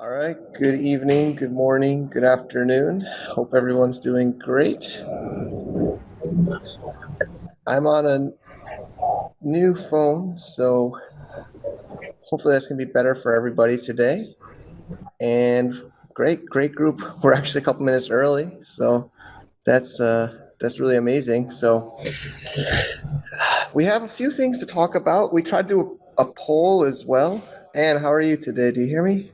All right. Good evening, good morning, good afternoon. Hope everyone's doing great. I'm on a new phone, so hopefully that's going to be better for everybody today. And great group. We're actually a couple minutes early, so that's really amazing. So we have a few things to talk about. We tried to do a poll as well. Anne, how are you today? Do you hear me?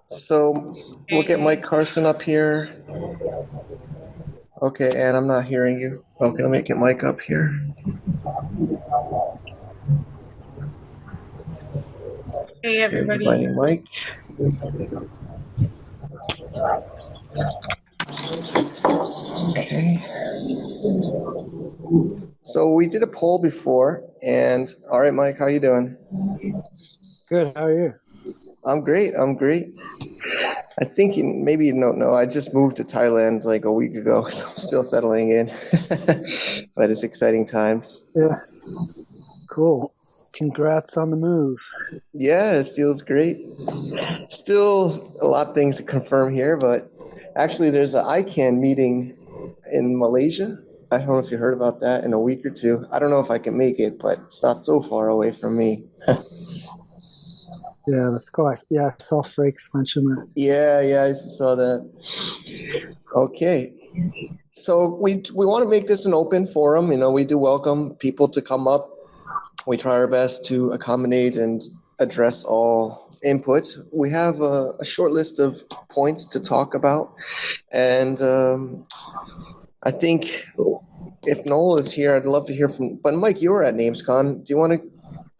So we'll get Mike Carson up here. Okay, Anne, I'm not hearing you. Okay, let me get Mike up here. Hey, everybody. Okay, inviting Mike. Okay. So we did a poll before, and all right, Mike, how you doing? Good. How are you? I'm great. I think maybe you don't know. I just moved to Thailand like a week ago, so I'm still settling in. But it's exciting times. Yeah. Cool. Congrats on the move. Yeah, it feels great. Still a lot of things to confirm here, but actually there's an ICANN meeting in Malaysia. I don't know if you heard about that in a week or two. I don't know if I can make it, but it's not so far away from me. Yeah, that's cool. I saw Frakes mention that. Yeah, I saw that. Okay. So we want to make this an open forum. You know, we do welcome people to come up. We try our best to accommodate and address all input. We have a short list of points to talk about. And I think if Noel is here, I'd love to hear from. But Mike, you were at NamesCon. Do you want to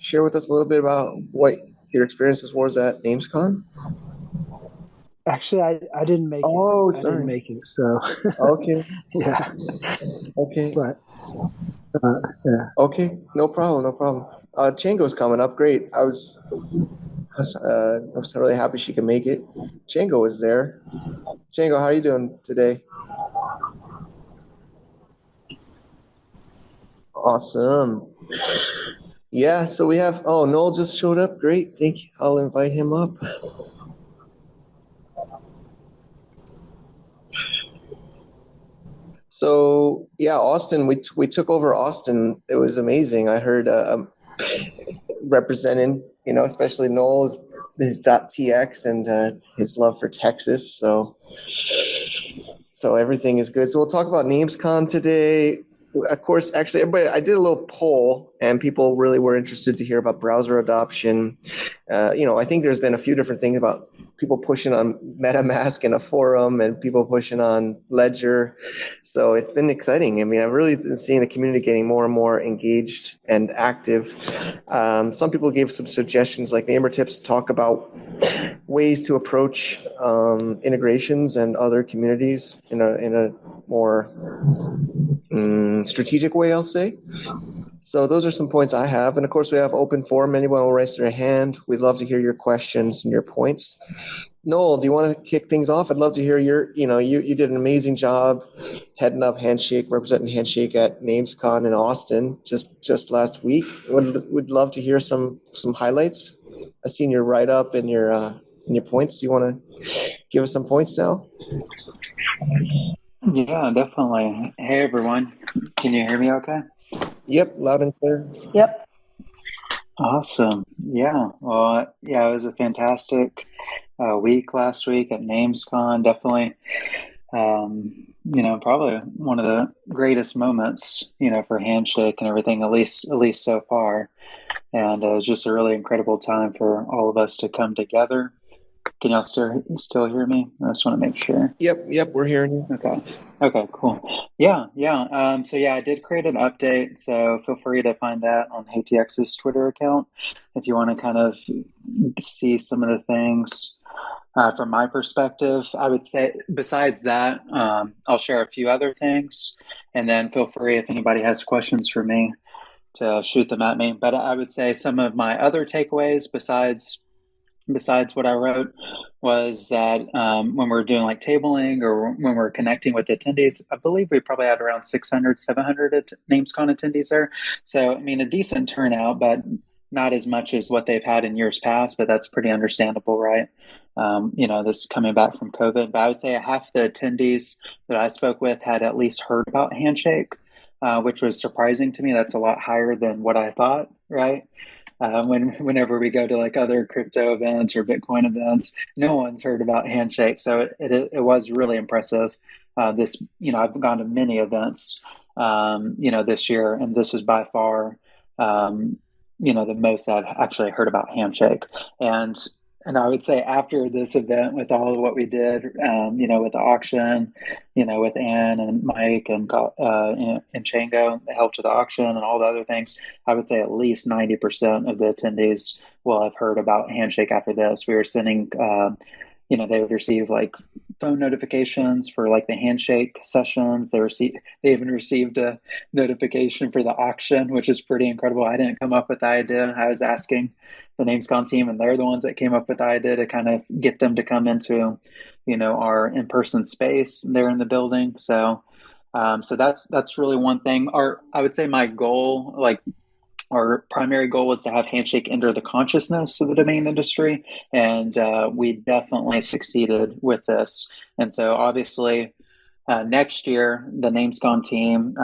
share with us a little bit about what your experiences was at NamesCon? Actually, I didn't make Oh, it. I sorry. didn't make it. So Okay. yeah. Okay. But yeah. Okay. No problem. Chango's coming up. Great. I was really happy she could make it. Chango was there. Chango, how are you doing today? Awesome. Yeah, so we have, oh, Noel just showed up. Great. Thank you. I'll invite him up. So yeah, Austin, we took over Austin. It was amazing. I heard representing, especially Noel's his .tx and his love for Texas. So everything is good. So we'll talk about NamesCon today. Of course, actually, everybody, I did a little poll, and people really were interested to hear about browser adoption. I think there's been a few different things about people pushing on MetaMask in a forum and people pushing on Ledger. So it's been exciting. I mean, I've really been seeing the community getting more and more engaged and active. Some people gave some suggestions, like Namer Tips talk about ways to approach integrations and other communities in a more strategic way, I'll say. So those are some points I have. And of course, we have open forum. Anyone will raise their hand. We'd love to hear your questions and your points. Noel, do you want to kick things off? I'd love to hear you did an amazing job heading up Handshake, representing Handshake at NamesCon in Austin just last week. Would love to hear some highlights. I've seen your write-up and your points. Do you want to give us some points now? Yeah, definitely. Hey, everyone. Can you hear me okay? Yep, loud and clear. Yep. Awesome. Yeah. Well, yeah, it was a fantastic week last week at NamesCon. Definitely, probably one of the greatest moments, for Handshake and everything, at least so far. And it was just a really incredible time for all of us to come together. Can y'all still hear me? I just want to make sure. Yep, we're hearing you. Okay, cool. Yeah. So yeah, I did create an update, so feel free to find that on HeyTX's Twitter account if you want to kind of see some of the things from my perspective. I would say besides that, I'll share a few other things, and then feel free if anybody has questions for me to shoot them at me. But I would say some of my other takeaways besides besides what I wrote was that when we're doing like tabling or when we're connecting with attendees, I believe we probably had around 600, 700 NamesCon attendees there. So, I mean, a decent turnout, but not as much as what they've had in years past, but that's pretty understandable, right? This coming back from COVID, but I would say half the attendees that I spoke with had at least heard about Handshake, which was surprising to me. That's a lot higher than what I thought, right? Whenever we go to like other crypto events or Bitcoin events, no one's heard about Handshake. So it was really impressive. I've gone to many events, this year, and this is by far, the most I've actually heard about Handshake. And I would say after this event, with all of what we did, with the auction, with Ann and Mike and Chango, that helped with the auction and all the other things, I would say at least 90% of the attendees will have heard about Handshake after this. We were sending, they would receive like phone notifications for like the Handshake sessions. They even received a notification for the auction, which is pretty incredible. I didn't come up with the idea. I was asking the NamesCon team, and they're the ones that came up with the idea to kind of get them to come into, our in-person space there in the building. So that's really one thing. I would say my goal, like our primary goal, was to have Handshake enter the consciousness of the domain industry, and we definitely succeeded with this. And so obviously, next year, the NamesCon team,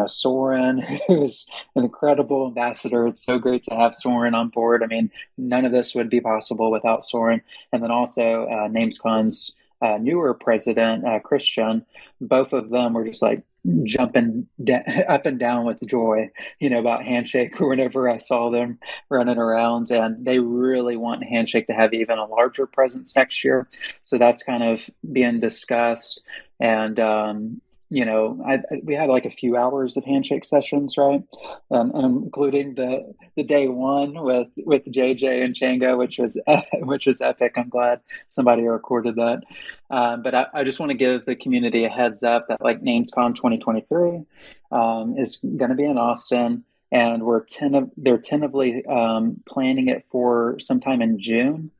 Soren, who's an incredible ambassador. It's so great to have Soren on board. I mean, none of this would be possible without Soren. And then also NamesCon's newer president, Christian. Both of them were just like jumping up and down with joy, about Handshake whenever I saw them running around. And they really want Handshake to have even a larger presence next year. So that's kind of being discussed. And, we had like a few hours of Handshake sessions, right? And including the day one with JJ and Chango, which was epic. I'm glad somebody recorded that. But I just want to give the community a heads up that like NamesCon 2023 is going to be in Austin, and they're tentatively planning it for sometime in June.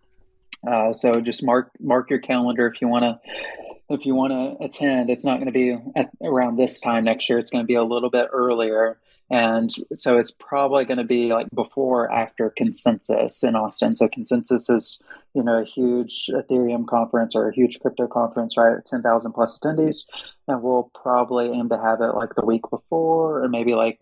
So just mark your calendar if you want to attend. It's not going to be around this time next year. It's going to be a little bit earlier. And so it's probably going to be like before or after Consensus in Austin. So Consensus is, a huge Ethereum conference or a huge crypto conference, right? 10,000 plus attendees. And we'll probably aim to have it like the week before, or maybe like,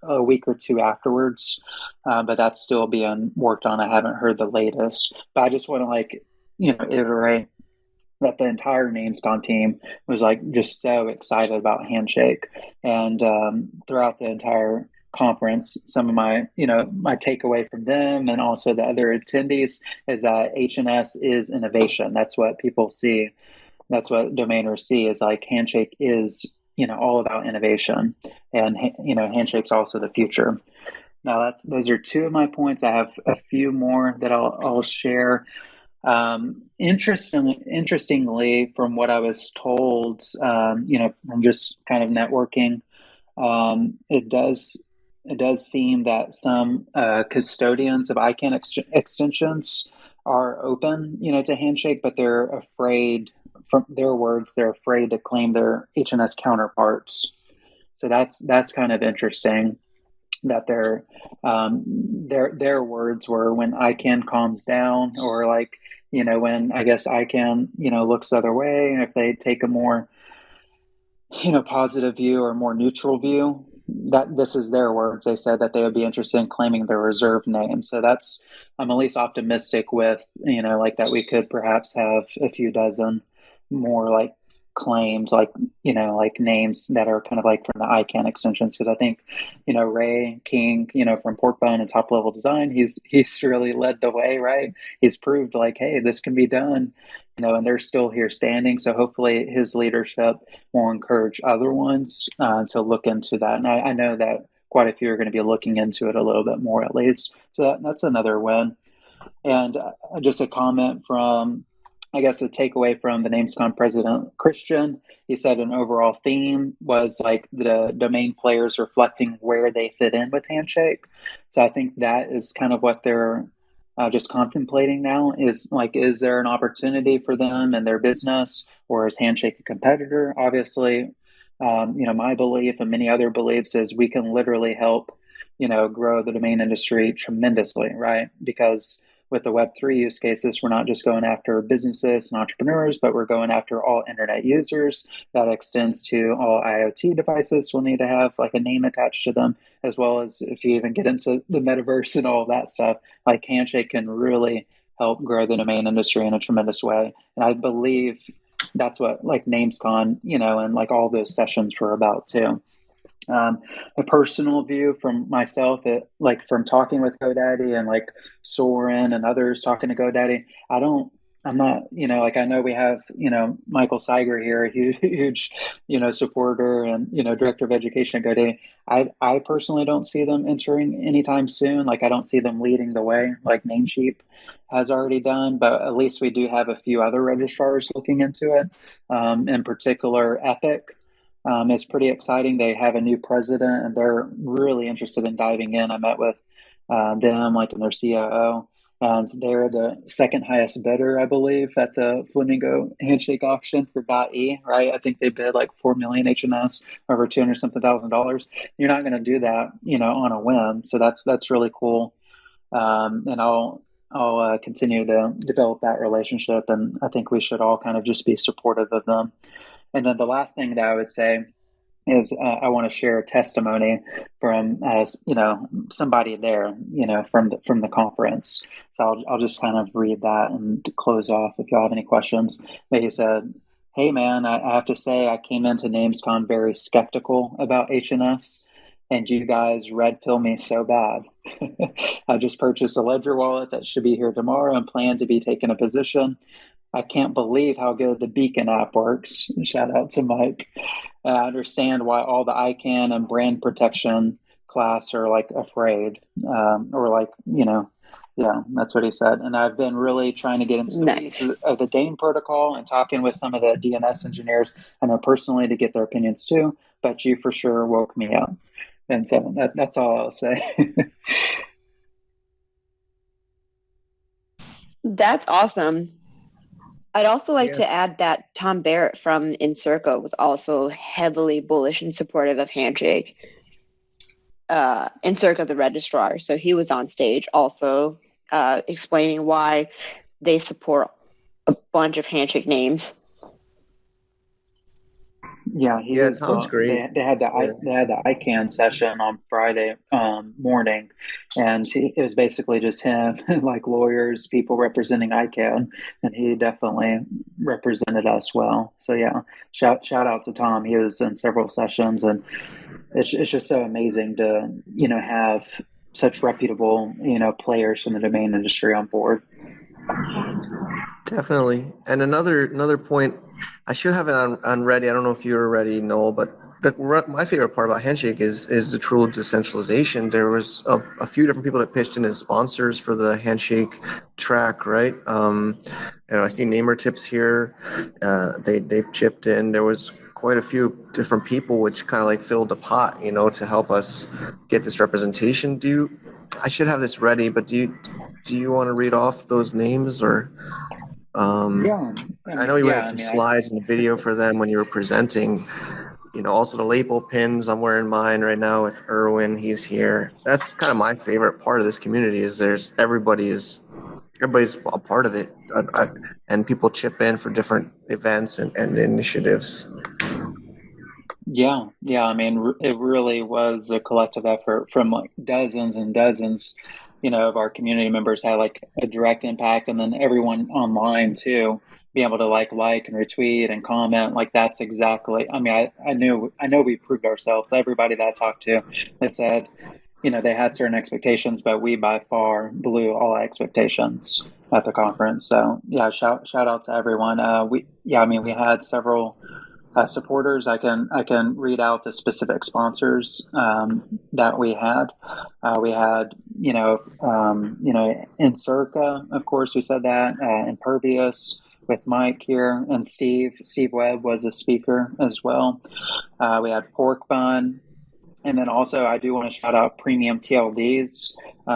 a week or two afterwards. But that's still being worked on. I haven't heard the latest, but I just want to iterate that the entire NamesCon team was like just so excited about Handshake. And throughout the entire conference, some of my takeaway from them and also the other attendees is that HNS is innovation. That's what people see. That's what domainers see, is like Handshake is, all about innovation, and, Handshake's also the future. Now those are two of my points. I have a few more that I'll share. Interestingly, from what I was told, from just kind of networking, it does seem that some custodians of ICANN extensions are open, to Handshake, but they're afraid, from their words, they're afraid to claim their HNS counterparts. So that's kind of interesting. That their words were, when ICANN calms down, or like, when I guess ICANN, looks the other way, and if they take a more, positive view or more neutral view, that this is their words. They said that they would be interested in claiming their reserved name. So I'm at least optimistic with, like that we could perhaps have a few dozen more like claims, like, like names that are kind of like from the ICANN extensions. Because I think, Ray King, from Porkbone and Top Level Design, he's really led the way, right? He's proved like, hey, this can be done, and they're still here standing. So hopefully his leadership will encourage other ones to look into that. And I know that quite a few are going to be looking into it a little bit more, at least. So that's another win. And just a comment from, I guess, a takeaway from the NamesCon president, Christian. He said an overall theme was like the domain players reflecting where they fit in with Handshake. So I think that is kind of what they're just contemplating now is like, is there an opportunity for them and their business, or is Handshake a competitor? Obviously, my belief and many other beliefs is we can literally help, grow the domain industry tremendously, right? Because with the Web3 use cases, we're not just going after businesses and entrepreneurs, but we're going after all internet users. That extends to all IoT devices will need to have like a name attached to them, as well as if you even get into the metaverse and all that stuff, like Handshake can really help grow the domain industry in a tremendous way. And I believe that's what like NamesCon, and like all those sessions were about too. A personal view from myself, like from talking with GoDaddy and like Soren and others talking to GoDaddy, I'm not, like I know we have, Michael Seiger here, a huge, supporter and, director of education at GoDaddy. I personally don't see them entering anytime soon. Like I don't see them leading the way like Namecheap has already done, but at least we do have a few other registrars looking into it. In particular, Epic. It's pretty exciting. They have a new president and they're really interested in diving in. I met with them, like in their COO, and they're the second highest bidder, I believe, at the Flamingo Handshake auction for .e, right? I think they bid like 4 million HNS, over 200 something $1,000. You're not going to do that, on a whim. So that's really cool. And I'll continue to develop that relationship. And I think we should all kind of just be supportive of them. And then the last thing that I would say is I want to share a testimony from somebody there, from the conference. So I'll just kind of read that and close off if y'all have any questions. But he said, "Hey man, I have to say I came into NamesCon very skeptical about HNS, and you guys red pill me so bad. I just purchased a Ledger wallet that should be here tomorrow and plan to be taking a position. I can't believe how good the Beacon app works." Shout out to Mike. I understand why all the ICANN and brand protection class are like afraid, or like, yeah, that's what he said. And I've been really trying to get into the Dane protocol and talking with some of the DNS engineers, I know personally, to get their opinions too, but you for sure woke me up. And so that's all I'll say. That's awesome. I'd also like to add that Tom Barrett from Encirca was also heavily bullish and supportive of Handshake. Encirca, the registrar. So he was on stage also explaining why they support a bunch of Handshake names. Yeah, Tom's great. They had the ICANN session on Friday morning, and it was basically just him, like lawyers, people representing ICANN, and he definitely represented us well. So yeah, shout out to Tom. He was in several sessions, and it's just so amazing to have such reputable players from the domain industry on board. Definitely. And another point, I should have it on ready. I don't know if you're ready, Noel, but my favorite part about Handshake is the true decentralization. There was a few different people that pitched in as sponsors for the Handshake track, right? I see Namer Tips here. They chipped in. There was quite a few different people which kind of like filled the pot, to help us get this representation. I should have this ready, but do you want to read off those names or? Yeah. I know you had some slides and video for them when you were presenting. Also the label pins. I'm wearing mine right now with Erwin. He's here. That's kind of my favorite part of this community is everybody's a part of it, and people chip in for different events and initiatives. Yeah. I mean, it really was a collective effort from like dozens and dozens, of our community members had like a direct impact, and then everyone online too, be able to like and retweet and comment. Like that's exactly. I mean, I know we proved ourselves. Everybody that I talked to, they said, they had certain expectations, but we by far blew all expectations at the conference. So yeah, shout out to everyone. We had several supporters. I can read out the specific sponsors that we had. We had Encirca, of course, we said that, Impervious with Mike here, and Steve Webb was a speaker as well. We had Pork Bun, And then also, I do want to shout out Premium TLDs.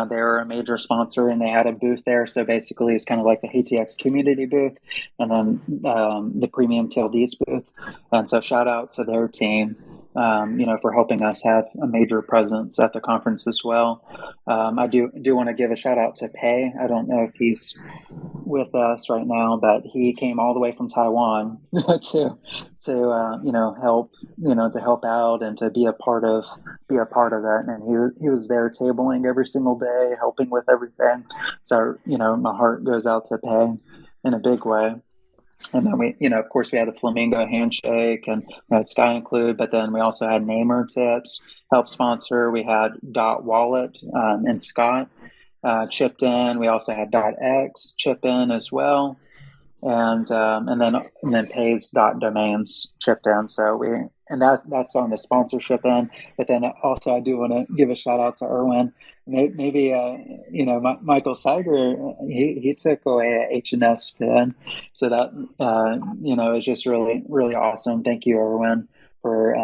They're a major sponsor, and they had a booth there. So basically, it's kind of like the ATX community booth, and then the Premium TLDs booth. And so, shout out to their team, for helping us have a major presence at the conference as well. I do want to give a shout out to Pei. I don't know if he's with us right now, but he came all the way from Taiwan to help out and to be a part of that. And he was there tabling every single day, helping with everything. So my heart goes out to Pei in a big way. And then we, of course, we had the Flamingo Handshake and we had SkyInclude, but then we also had Namer Tips help sponsor. We had Dot Wallet and Scott chipped in. We also had .x chip in as well, and then Pays .domains chipped in. So that's on the sponsorship end. But then also I do want to give a shout out to Erwin. Maybe Michael Cyber, he took away a HNS pin, so that is just really, really awesome. Thank you, Erwin, for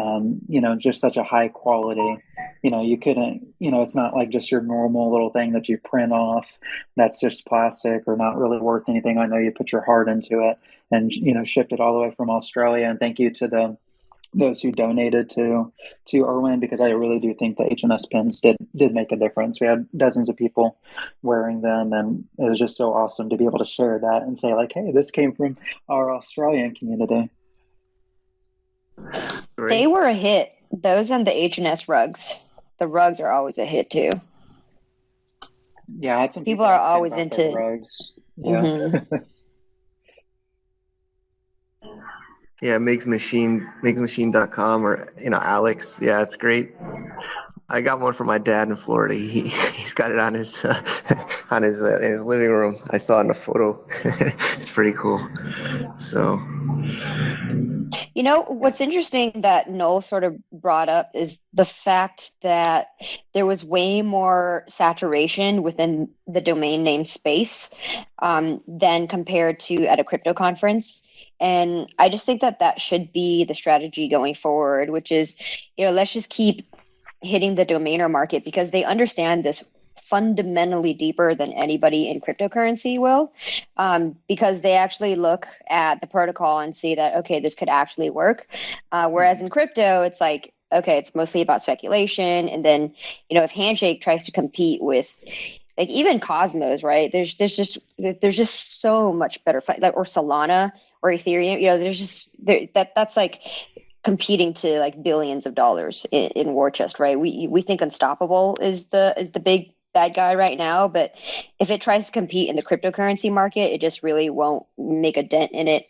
just such a high quality. You couldn't, it's not like just your normal little thing that you print off that's just plastic or not really worth anything. I know you put your heart into it and shipped it all the way from Australia. And thank you to those who donated to Erwin, because I really do think the HNS pins did make a difference. We had dozens of people wearing them, and it was just so awesome to be able to share that and say, like, hey, this came from our Australian community. Great. They were a hit. Those and the HNS rugs. The rugs are always a hit too. Yeah, I had some people are asking always about into the rugs. Yeah. Mhm. Yeah, makesmachine.com or Alex. Yeah, it's great. I got one for my dad in Florida. He's got it on his in his living room. I saw it in a photo. It's pretty cool. So What's interesting that Noel sort of brought up is the fact that there was way more saturation within the domain name space than compared to at a crypto conference. And I just think that should be the strategy going forward, which is, let's just keep hitting the domainer market because they understand this fundamentally deeper than anybody in cryptocurrency will, because they actually look at the protocol and see that, okay, this could actually work. Whereas in crypto, it's like, okay, it's mostly about speculation. And then, if Handshake tries to compete with like even Cosmos, right? There's just so much better or Solana or Ethereum, that's like competing to like billions of dollars in war chest, right? We think Unstoppable is the big bad guy right now, but if it tries to compete in the cryptocurrency market, it just really won't make a dent in it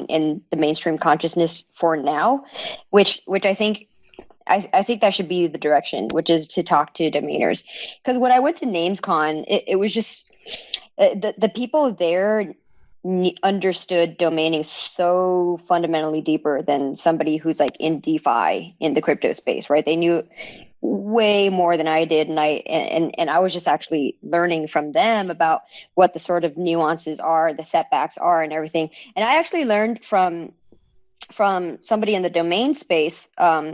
in the mainstream consciousness for now, which I think that should be the direction, which is to talk to domainers. Because when I went to NamesCon, it was just the people there understood domaining so fundamentally deeper than somebody who's like in DeFi in the crypto space, right? They knew way more than I did, and I was just actually learning from them about what the sort of nuances are, the setbacks are, and everything. And I actually learned from somebody in the domain space,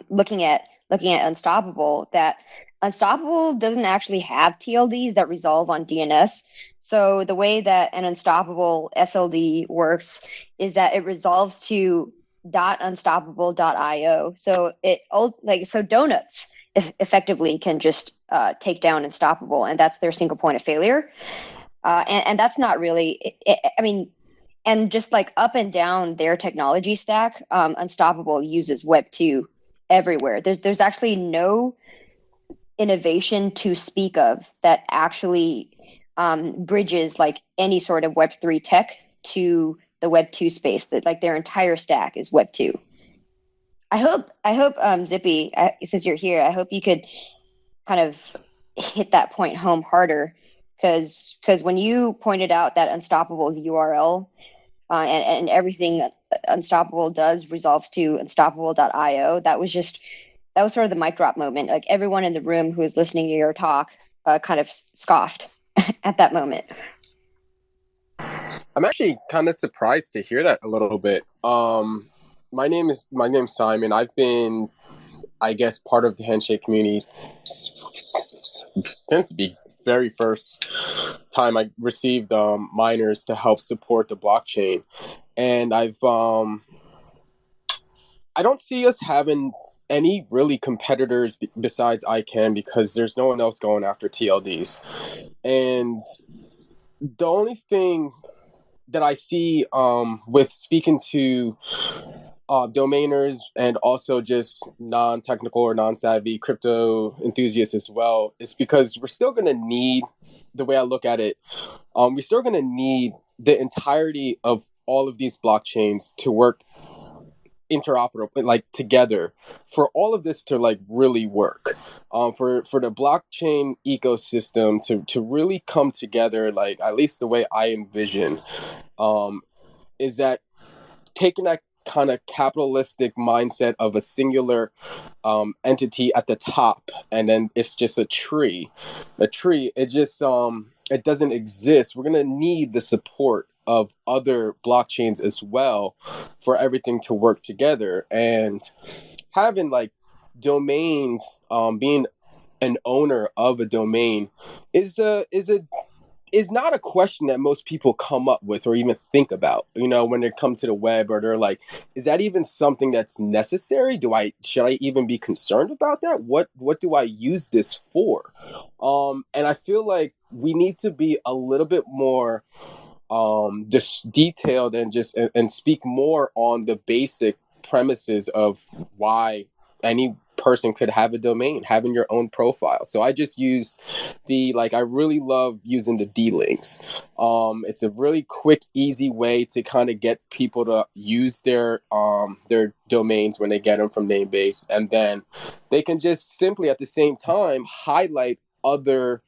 looking at Unstoppable, that Unstoppable doesn't actually have TLDs that resolve on DNS. So the way that an Unstoppable SLD works is that it resolves to .unstoppable.io. So donuts effectively can just take down Unstoppable, and that's their single point of failure. And that's not really, and just like up and down their technology stack, Unstoppable uses Web 2 everywhere. There's actually no innovation to speak of that actually bridges like any sort of Web 3 tech to the Web 2 space. That like their entire stack is Web 2. I hope Zippy, since you're here, I hope you could kind of hit that point home harder, because when you pointed out that Unstoppable's URL and everything Unstoppable does resolves to unstoppable.io, that was sort of the mic drop moment. Like everyone in the room who was listening to your talk kind of scoffed at that moment. I'm actually kind of surprised to hear that a little bit. My name's Simon. I've been I guess, part of the Handshake community since the very first time I received miners to help support the blockchain. And I don't see us having any really competitors besides ICANN, because there's no one else going after TLDs. And the only thing that I see with speaking to domainers and also just non-technical or non-savvy crypto enthusiasts as well, is because we're still going to need, the way I look at it, we're still going to need the entirety of all of these blockchains to work interoperable, like together, for all of this to like really work, for the blockchain ecosystem to really come together, like at least the way I envision, is that taking that kind of capitalistic mindset of a singular entity at the top, and then it's just a tree. It just it doesn't exist. We're gonna need the support of other blockchains as well for everything to work together. And having like domains, being an owner of a domain is not a question that most people come up with or even think about, when they come to the web, or they're like, is that even something that's necessary? Should I even be concerned about that? What do I use this for? And I feel like we need to be a little bit more just detailed and speak more on the basic premises of why any person could have a domain, having your own profile. So I just use I really love using the D-links. It's a really quick, easy way to kind of get people to use their domains when they get them from Namebase, and then they can just simply at the same time highlight other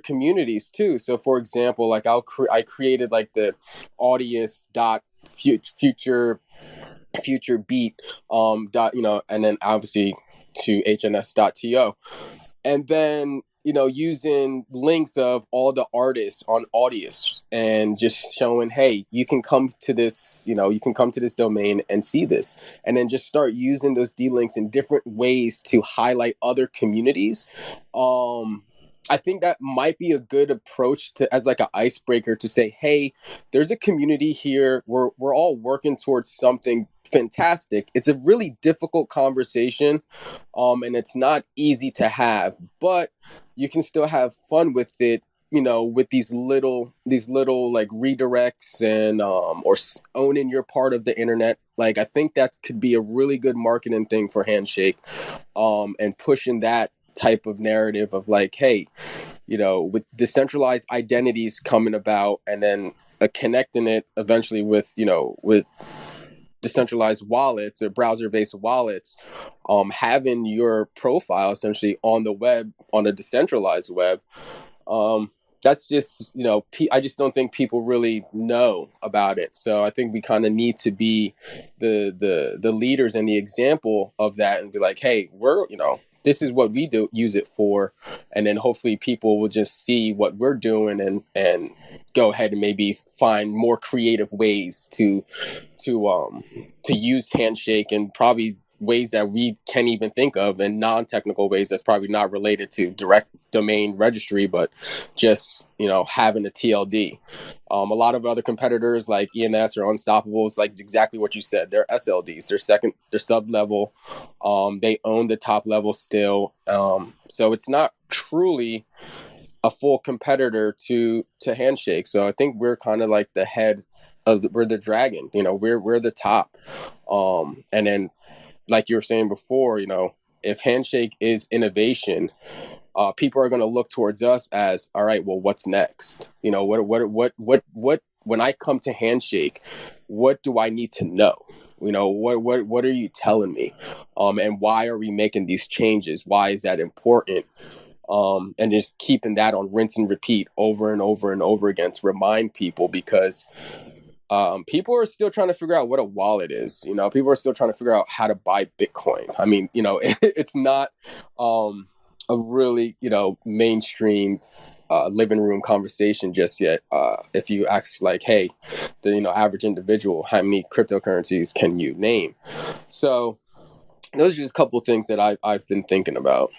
communities too. So for example, like I created like the audience dot future beat dot, and then obviously to hns.to, and then using links of all the artists on Audius, and just showing, hey, you can come to this domain and see this, and then just start using those D-links in different ways to highlight other communities. I think that might be a good approach as like an icebreaker, to say, hey, there's a community here. We're all working towards something fantastic. It's a really difficult conversation, and it's not easy to have, but you can still have fun with it, with these little like redirects, and or owning your part of the internet. Like, I think that could be a really good marketing thing for Handshake, and pushing that type of narrative of like, hey, with decentralized identities coming about, and then connecting it eventually with decentralized wallets or browser-based wallets, having your profile essentially on the web, on a decentralized web. That's just, I just don't think people really know about it. So I think we kind of need to be the leaders and the example of that, and be like, hey, we're, this is what we do use it for. And then hopefully people will just see what we're doing, and go ahead and maybe find more creative ways to use Handshake, and probably ways that we can't even think of, and non-technical ways that's probably not related to direct domain registry, but just having a TLD. A lot of other competitors like ENS or Unstoppable is like exactly what you said. They're SLDs. They're sub level. They own the top level still. So it's not truly a full competitor to Handshake. So I think we're kind of like the head of we're the dragon. We're the top. And then, like you were saying before, if Handshake is innovation, people are going to look towards us as, all right, well, what's next? What when I come to Handshake, what do I need to know? What are you telling me? And why are we making these changes? Why is that important? And just keeping that on rinse and repeat over and over and over again, to remind people, because people are still trying to figure out what a wallet is. People are still trying to figure out how to buy Bitcoin. I mean, it's not a really, mainstream living room conversation just yet. If you ask like, hey, the average individual, how many cryptocurrencies can you name? So those are just a couple of things that I've been thinking about.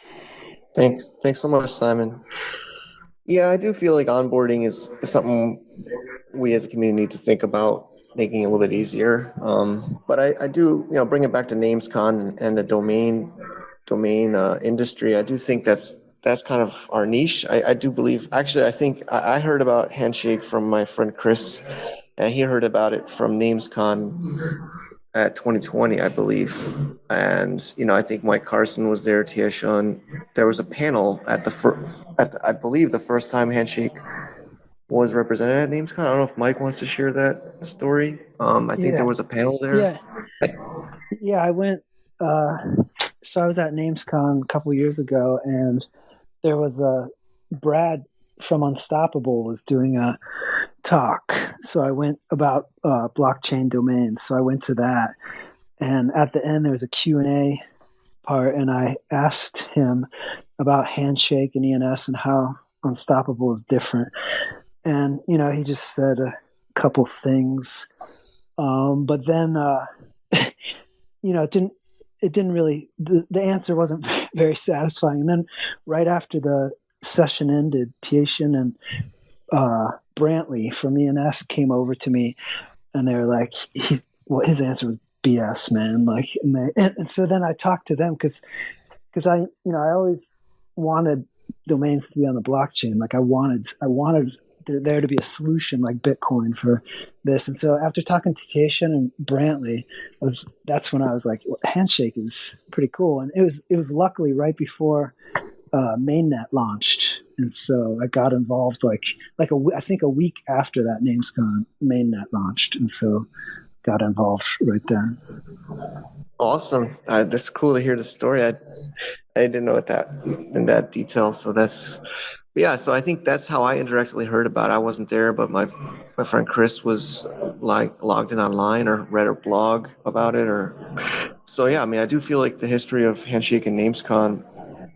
Thanks so much, Simon. Yeah, I do feel like onboarding is something we as a community need to think about making it a little bit easier. But I do, bring it back to NamesCon and the domain industry. I do think that's kind of our niche. I do believe, actually, I think I heard about Handshake from my friend Chris, and he heard about it from NamesCon at 2020, I believe. And, I think Mike Carson was there, Tia Shun. There was a panel I believe the first time Handshake was represented at NamesCon. I don't know if Mike wants to share that story. I think there was a panel there. Yeah, I went, so I was at NamesCon a couple years ago, and there was Brad from Unstoppable was doing a talk. So I went about blockchain domains. So I went to that. And at the end, there was a Q&A part, and I asked him about Handshake and ENS and how Unstoppable is different. And, he just said a couple things. But then, it didn't really, the answer wasn't very satisfying. And then right after the session ended, Tiatian and Brantley from ENS came over to me, and they were like, his answer was BS, man. Like, and so then I talked to them because I always wanted domains to be on the blockchain. Like I wanted there to be a solution like Bitcoin for this. And so after talking to Tiatian and Brantley, that's when I was like, well, Handshake is pretty cool. And it was luckily right before mainnet launched. And so I got involved I think a week after that NamesCon mainnet launched. And so got involved right then. Awesome. That's cool to hear the story. I didn't know that in that detail. So so I think that's how I indirectly heard about it. I wasn't there, but my friend Chris was logged in online or read a blog about it. So yeah, I mean, I do feel like the history of Handshake and NamesCon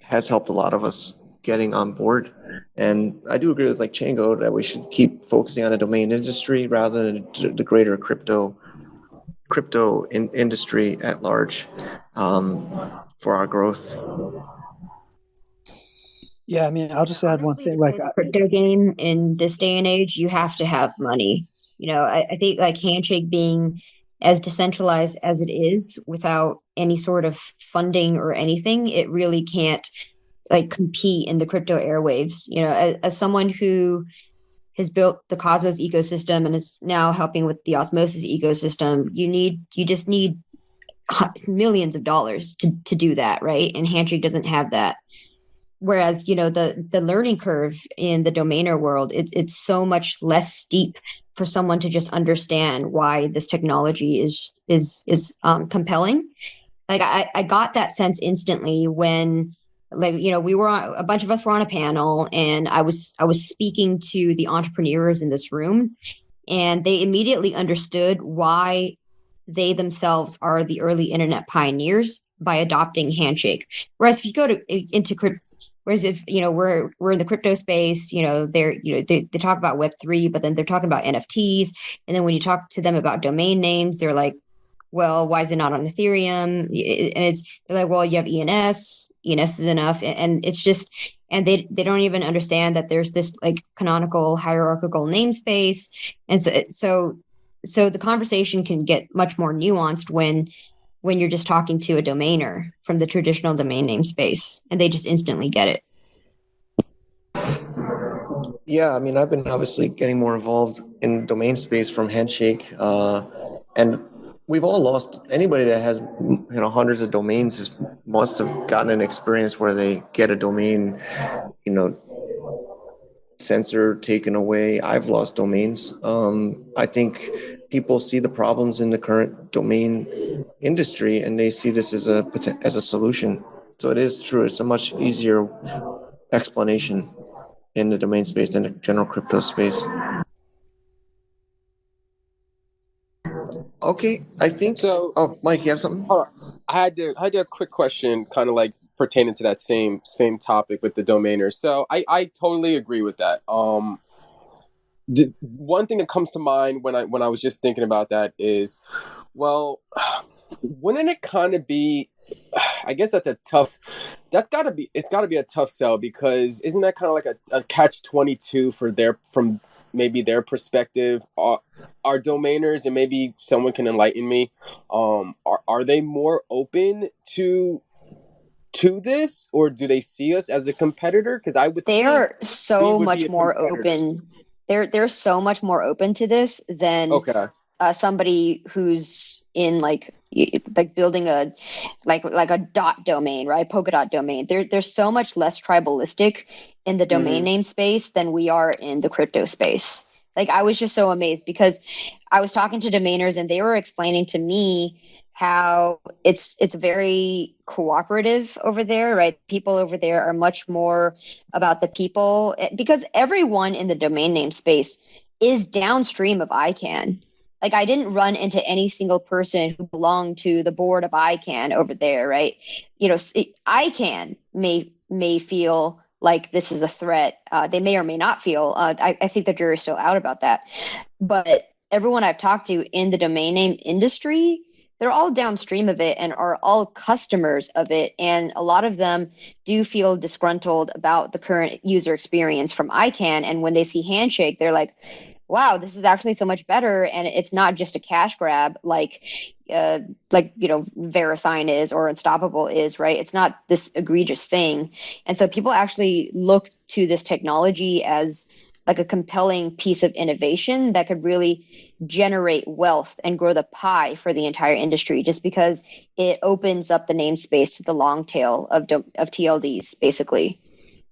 has helped a lot of us getting on board. And I do agree with Chango that we should keep focusing on the domain industry rather than the greater crypto industry at large for our growth. Yeah, I mean, I'll just add one thing. Crypto game in this day and age, you have to have money. I think Handshake being as decentralized as it is without any sort of funding or anything, it really can't compete in the crypto airwaves. As someone who has built the Cosmos ecosystem and is now helping with the Osmosis ecosystem, you just need millions of dollars to do that, right? And Handshake doesn't have that. Whereas, the learning curve in the domainer world, it's so much less steep for someone to just understand why this technology is compelling. I got that sense instantly when we were a bunch of us were on a panel, and I was speaking to the entrepreneurs in this room, and they immediately understood why they themselves are the early internet pioneers by adopting Handshake. Whereas if you go into crypto, whereas if we're in the crypto space, they talk about Web3, but then they're talking about NFTs, and then when you talk to them about domain names, they're like, well, why is it not on Ethereum? And they're like, well, you have ENS. ENS is enough, and it's just, and they don't even understand that there's this canonical hierarchical namespace, and so the conversation can get much more nuanced when you're just talking to a domainer from the traditional domain namespace, and they just instantly get it. Yeah, I mean, I've been obviously getting more involved in domain space from Handshake, and we've all lost. Anybody that has hundreds of domains must have gotten an experience where they get a domain, censored, taken away. I've lost domains. I think people see the problems in the current domain industry, and they see this as a solution. So it is true. It's a much easier explanation in the domain space than the general crypto space. Okay, I think so. Oh, Mike, you have something? I had a quick question, kind of pertaining to that same topic with the domainers. So I totally agree with that. One thing that comes to mind when I was just thinking about that is, well, wouldn't it kind of be I guess it's gotta be a tough sell, because isn't that kind of like a catch-22 from maybe their perspective? Are domainers, and maybe someone can enlighten me, are they more open to this, or do they see us as a competitor? Because I would They think are so would be much a more competitor. open. They're so much more open to this than Okay. somebody who's in like building a like a dot domain, right? Polka dot domain. They're so much less tribalistic in the domain name space than we are in the crypto space. Like, I was just so amazed because I was talking to domainers and they were explaining to me how it's very cooperative over there, right? People over there are much more about the people, because everyone in the domain name space is downstream of ICANN. Like, I didn't run into any single person who belonged to the board of ICANN over there, right? You know, ICANN may feel like this is a threat. They may or may not feel. I think the jury's still out about that. But everyone I've talked to in the domain name industry, they're all downstream of it and are all customers of it. And a lot of them do feel disgruntled about the current user experience from ICANN. And when they see Handshake, they're like, wow, this is actually so much better. And it's not just a cash grab like VeriSign is or Unstoppable is, right? It's not this egregious thing. And so people actually look to this technology as like a compelling piece of innovation that could really generate wealth and grow the pie for the entire industry, just because it opens up the namespace to the long tail of TLDs, basically.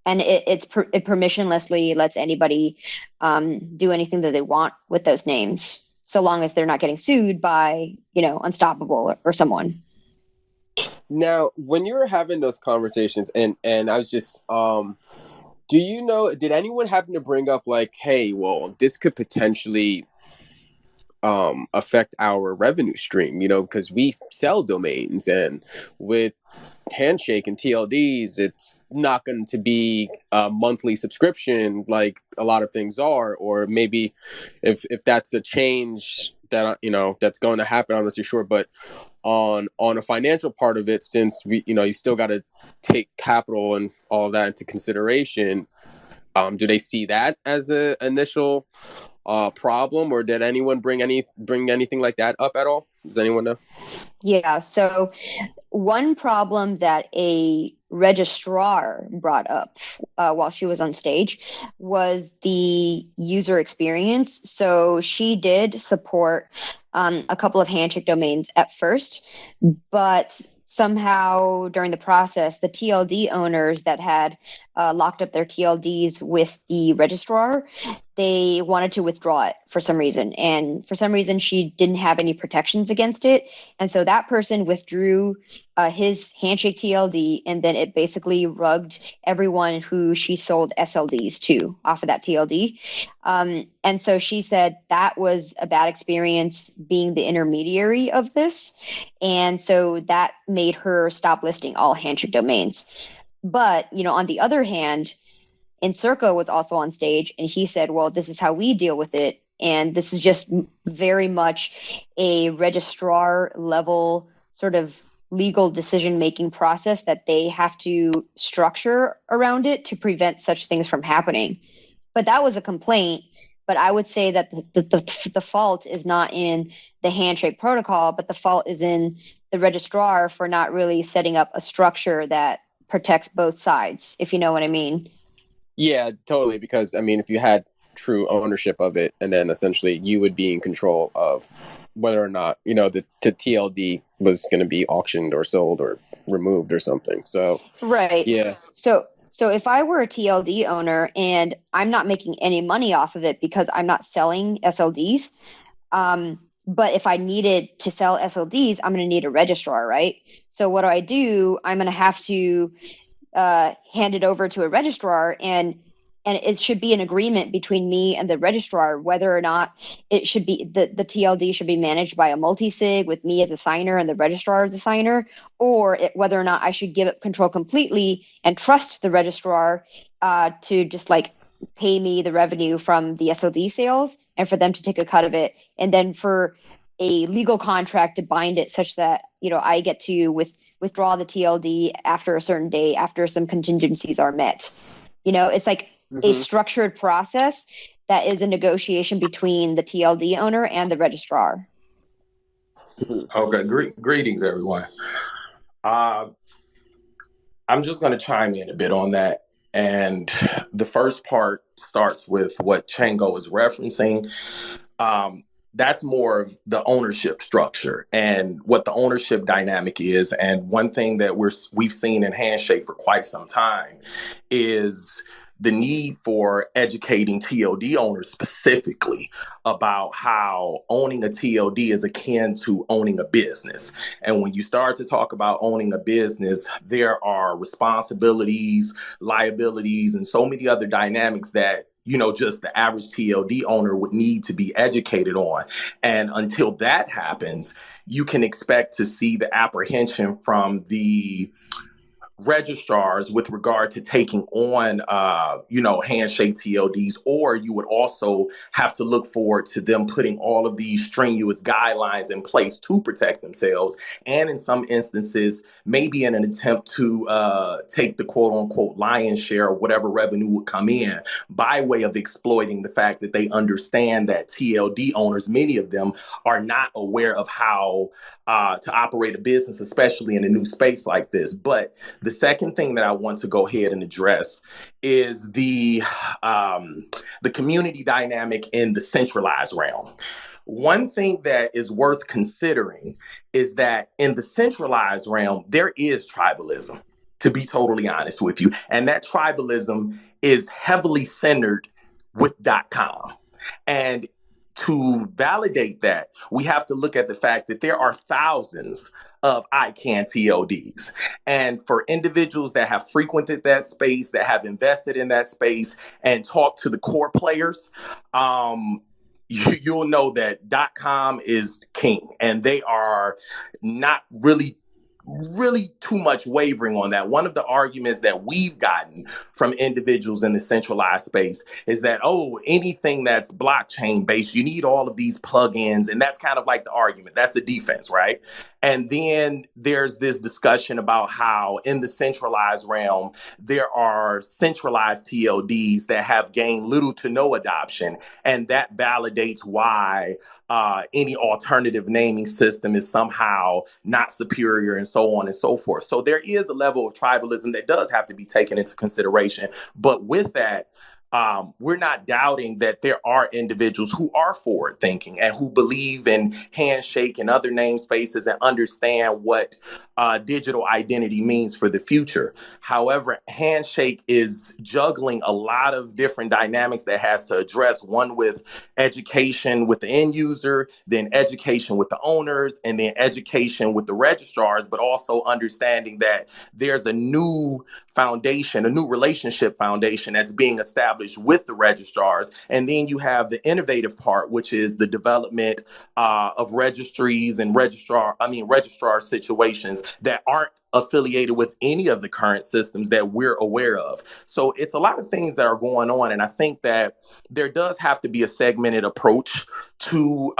And it permissionlessly lets anybody do anything that they want with those names, so long as they're not getting sued by, Unstoppable or someone. Now, when you were having those conversations, and I was just, did anyone happen to bring up like, hey, well, this could potentially affect our revenue stream, because we sell domains, and with Handshake and TLDs, it's not going to be a monthly subscription like a lot of things are, or maybe if that's a change that that's going to happen, I'm not too sure. But on a financial part of it, since we you still got to take capital and all of that into consideration, do they see that as a initial problem, or did anyone bring anything like that up at all? Does anyone know? Yeah, so one problem that a registrar brought up while she was on stage was the user experience. So she did support a couple of Handshake domains at first, but somehow during the process, the TLD owners that had locked up their TLDs with the registrar, they wanted to withdraw it for some reason. And for some reason, she didn't have any protections against it. And so that person withdrew his Handshake TLD, and then it basically rugged everyone who she sold SLDs to off of that TLD. And so she said that was a bad experience being the intermediary of this. And so that made her stop listing all Handshake domains. But, on the other hand, Encirca was also on stage, and he said, well, this is how we deal with it. And this is just very much a registrar level sort of legal decision-making process that they have to structure around it to prevent such things from happening. But that was a complaint. But I would say that the fault is not in the Handshake protocol, but the fault is in the registrar for not really setting up a structure that protects both sides, if you know what I mean. Yeah, totally. Because if you had true ownership of it, and then essentially you would be in control of whether or not the TLD was going to be auctioned or sold or removed or something. So right. Yeah. So if I were a TLD owner and I'm not making any money off of it because I'm not selling SLDs, but if I needed to sell SLDs, I'm going to need a registrar, right? So what do? I'm going to have to hand it over to a registrar, and it should be an agreement between me and the registrar whether or not it should be the TLD should be managed by a multi-sig with me as a signer and the registrar as a signer, or whether or not I should give up control completely and trust the registrar to just like pay me the revenue from the SLD sales and for them to take a cut of it, and then for a legal contract to bind it such that I get to withdraw the TLD after a certain date, after some contingencies are met. It's like a structured process that is a negotiation between the TLD owner and the registrar. Okay, greetings, everyone. I'm just going to chime in a bit on that. And the first part starts with what Chango is referencing. That's more of the ownership structure and what the ownership dynamic is. And one thing that we've seen in Handshake for quite some time is the need for educating TLD owners specifically about how owning a TLD is akin to owning a business. And when you start to talk about owning a business, there are responsibilities, liabilities, and so many other dynamics that just the average TLD owner would need to be educated on. And until that happens, you can expect to see the apprehension from the registrars with regard to taking on, Handshake TLDs, or you would also have to look forward to them putting all of these strenuous guidelines in place to protect themselves. And in some instances, maybe in an attempt to take the quote unquote lion's share of whatever revenue would come in by way of exploiting the fact that they understand that TLD owners, many of them, are not aware of how to operate a business, especially in a new space like this. But the second thing that I want to go ahead and address is the community dynamic in the centralized realm. One thing that is worth considering is that in the centralized realm, there is tribalism, to be totally honest with you. And that tribalism is heavily centered with .com. And to validate that, we have to look at the fact that there are thousands of ICANN TLDs. And for individuals that have frequented that space, that have invested in that space and talked to the core players, you'll know that .com is king, and they are not really too much wavering on that. One of the arguments that we've gotten from individuals in the centralized space is that, anything that's blockchain based, you need all of these plugins. And that's kind of like the argument. That's the defense, right? And then there's this discussion about how in the centralized realm, there are centralized TLDs that have gained little to no adoption. And that validates why any alternative naming system is somehow not superior, and so on and so forth. So there is a level of tribalism that does have to be taken into consideration. But with that, we're not doubting that there are individuals who are forward thinking and who believe in Handshake and other namespaces and understand what digital identity means for the future. However, Handshake is juggling a lot of different dynamics that has to address, one with education with the end user, then education with the owners, and then education with the registrars, but also understanding that there's a new foundation, a new relationship foundation that's being established with the registrars. And then you have the innovative part, which is the development of registries and registrar situations that aren't affiliated with any of the current systems that we're aware of. So it's a lot of things that are going on. And I think that there does have to be a segmented approach to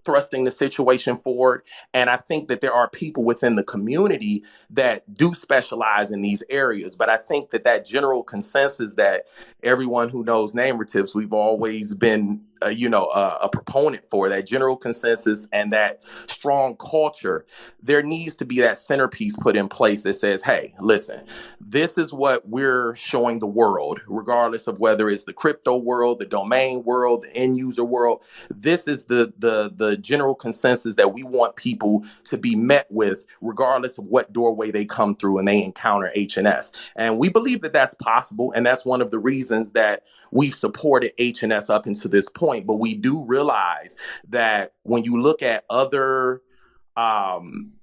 thrusting the situation forward. And I think that there are people within the community that do specialize in these areas. But I think that general consensus that everyone who knows Namecheap, we've always been a proponent for, that general consensus and that strong culture, there needs to be that centerpiece put in place that says, hey, listen, this is what we're showing the world, regardless of whether it's the crypto world, the domain world, the end user world. This is the general consensus that we want people to be met with, regardless of what doorway they come through and they encounter HNS. And we believe that that's possible. And that's one of the reasons that we've supported HNS up until this point. But we do realize that when you look at other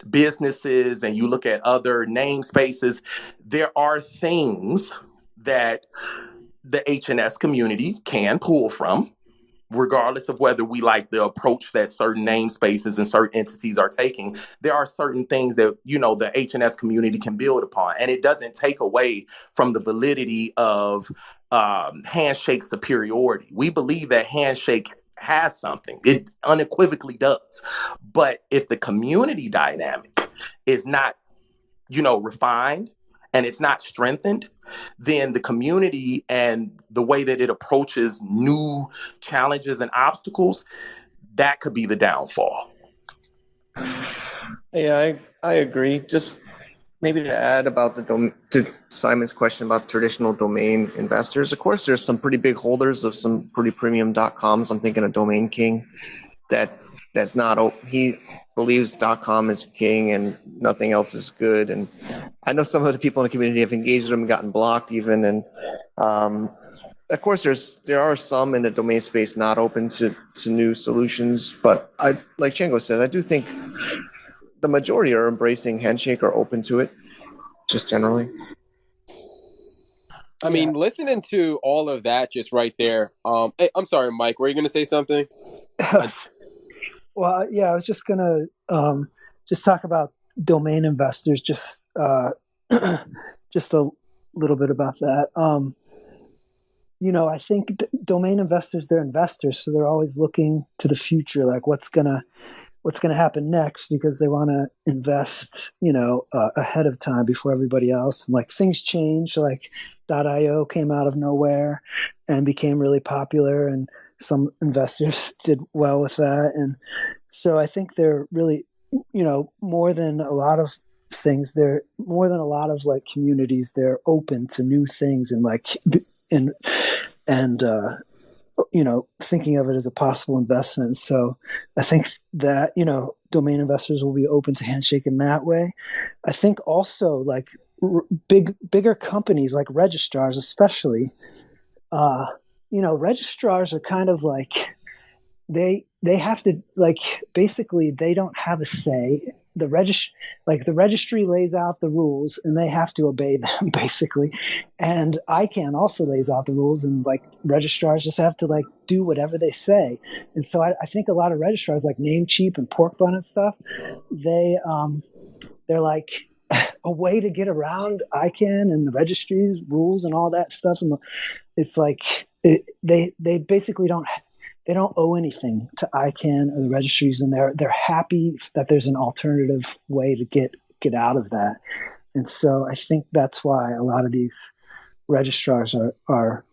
businesses and you look at other namespaces, there are things that the HNS community can pull from, regardless of whether we like the approach that certain namespaces and certain entities are taking. There are certain things that, the HNS community can build upon. And it doesn't take away from the validity of Handshake superiority. We believe that Handshake has something. It unequivocally does. But if the community dynamic is not refined and it's not strengthened, then the community and the way that it approaches new challenges and obstacles, that could be the downfall. Yeah, I agree. Just maybe to add about to Simon's question about traditional domain investors. Of course, there's some pretty big holders of some pretty premium .coms. I'm thinking of Domain King. That's not. He believes .com is king and nothing else is good. And I know some of the people in the community have engaged with him and gotten blocked even. And of course, there are some in the domain space not open to new solutions. But like Chango says, I do think the majority are embracing Handshake or open to it, just generally. I mean, listening to all of that just right there. Hey, I'm sorry, Mike. Were you going to say something? Well, yeah, I was just going to just talk about domain investors, just just a little bit about that. I think domain investors, they're investors, so they're always looking to the future, like what's gonna happen next, because they want to invest, ahead of time before everybody else. And like things change, like .io came out of nowhere and became really popular, and some investors did well with that. And so I think they're really, more than a lot of things, they're more than a lot of like communities, they're open to new things and thinking of it as a possible investment. So I think that, domain investors will be open to Handshake in that way. I think also like bigger companies like registrars, especially, registrars are kind of like, they have to, like, basically they don't have a say. The registry lays out the rules and they have to obey them, basically. And ICANN also lays out the rules, and like registrars just have to like do whatever they say. And so I think a lot of registrars like Namecheap and Porkbun and stuff, they're like a way to get around ICANN and the registry's rules and all that stuff. And it's like they basically don't owe anything to ICANN or the registries, and they're happy that there's an alternative way to get out of that. And so I think that's why a lot of these registrars are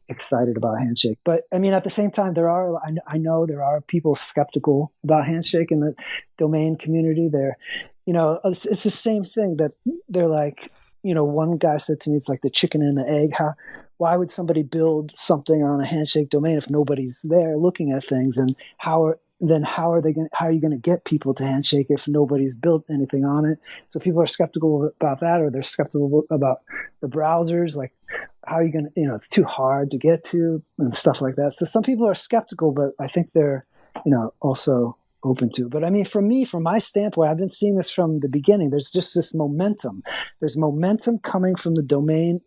excited about Handshake. But I mean, at the same time, I know there are people skeptical about Handshake in the domain community. It's the same thing that they're like, one guy said to me, it's like the chicken and the egg. Why would somebody build something on a Handshake domain if nobody's there looking at things? And how are you going to get people to Handshake if nobody's built anything on it? So people are skeptical about that, or they're skeptical about the browsers. Like, how are you going to, it's too hard to get to and stuff like that. So some people are skeptical, but I think they're, also open to. But I mean, for me, from my standpoint, I've been seeing this from the beginning. There's just this momentum. There's momentum coming from the domain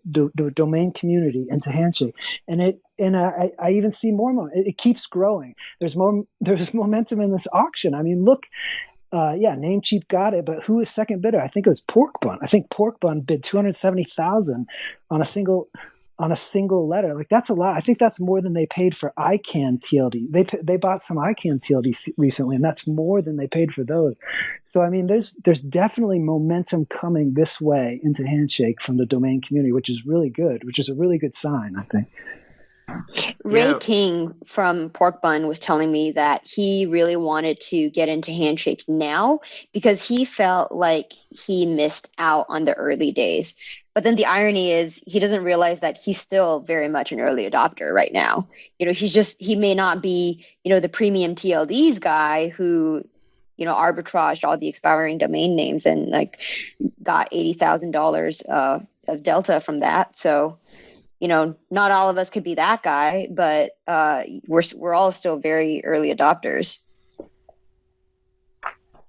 community into Handshake, and I even see more momentum. It keeps growing. There's momentum in this auction. I mean, look. Namecheap got it, but who was second bidder? I think it was Porkbun. I think Porkbun bid $270,000 on a single letter. Like, that's a lot. I think that's more than they paid for ICANN TLD. They bought some ICANN TLD recently, and that's more than they paid for those. So I mean, there's definitely momentum coming this way into Handshake from the domain community, which is really good, which is a really good sign, I think. Ray King from Porkbun was telling me that he really wanted to get into Handshake now because he felt like he missed out on the early days. But then the irony is he doesn't realize that he's still very much an early adopter right now. He may not be, the premium TLDs guy who, arbitraged all the expiring domain names and like got $80,000 of delta from that. So, not all of us could be that guy, but we're all still very early adopters.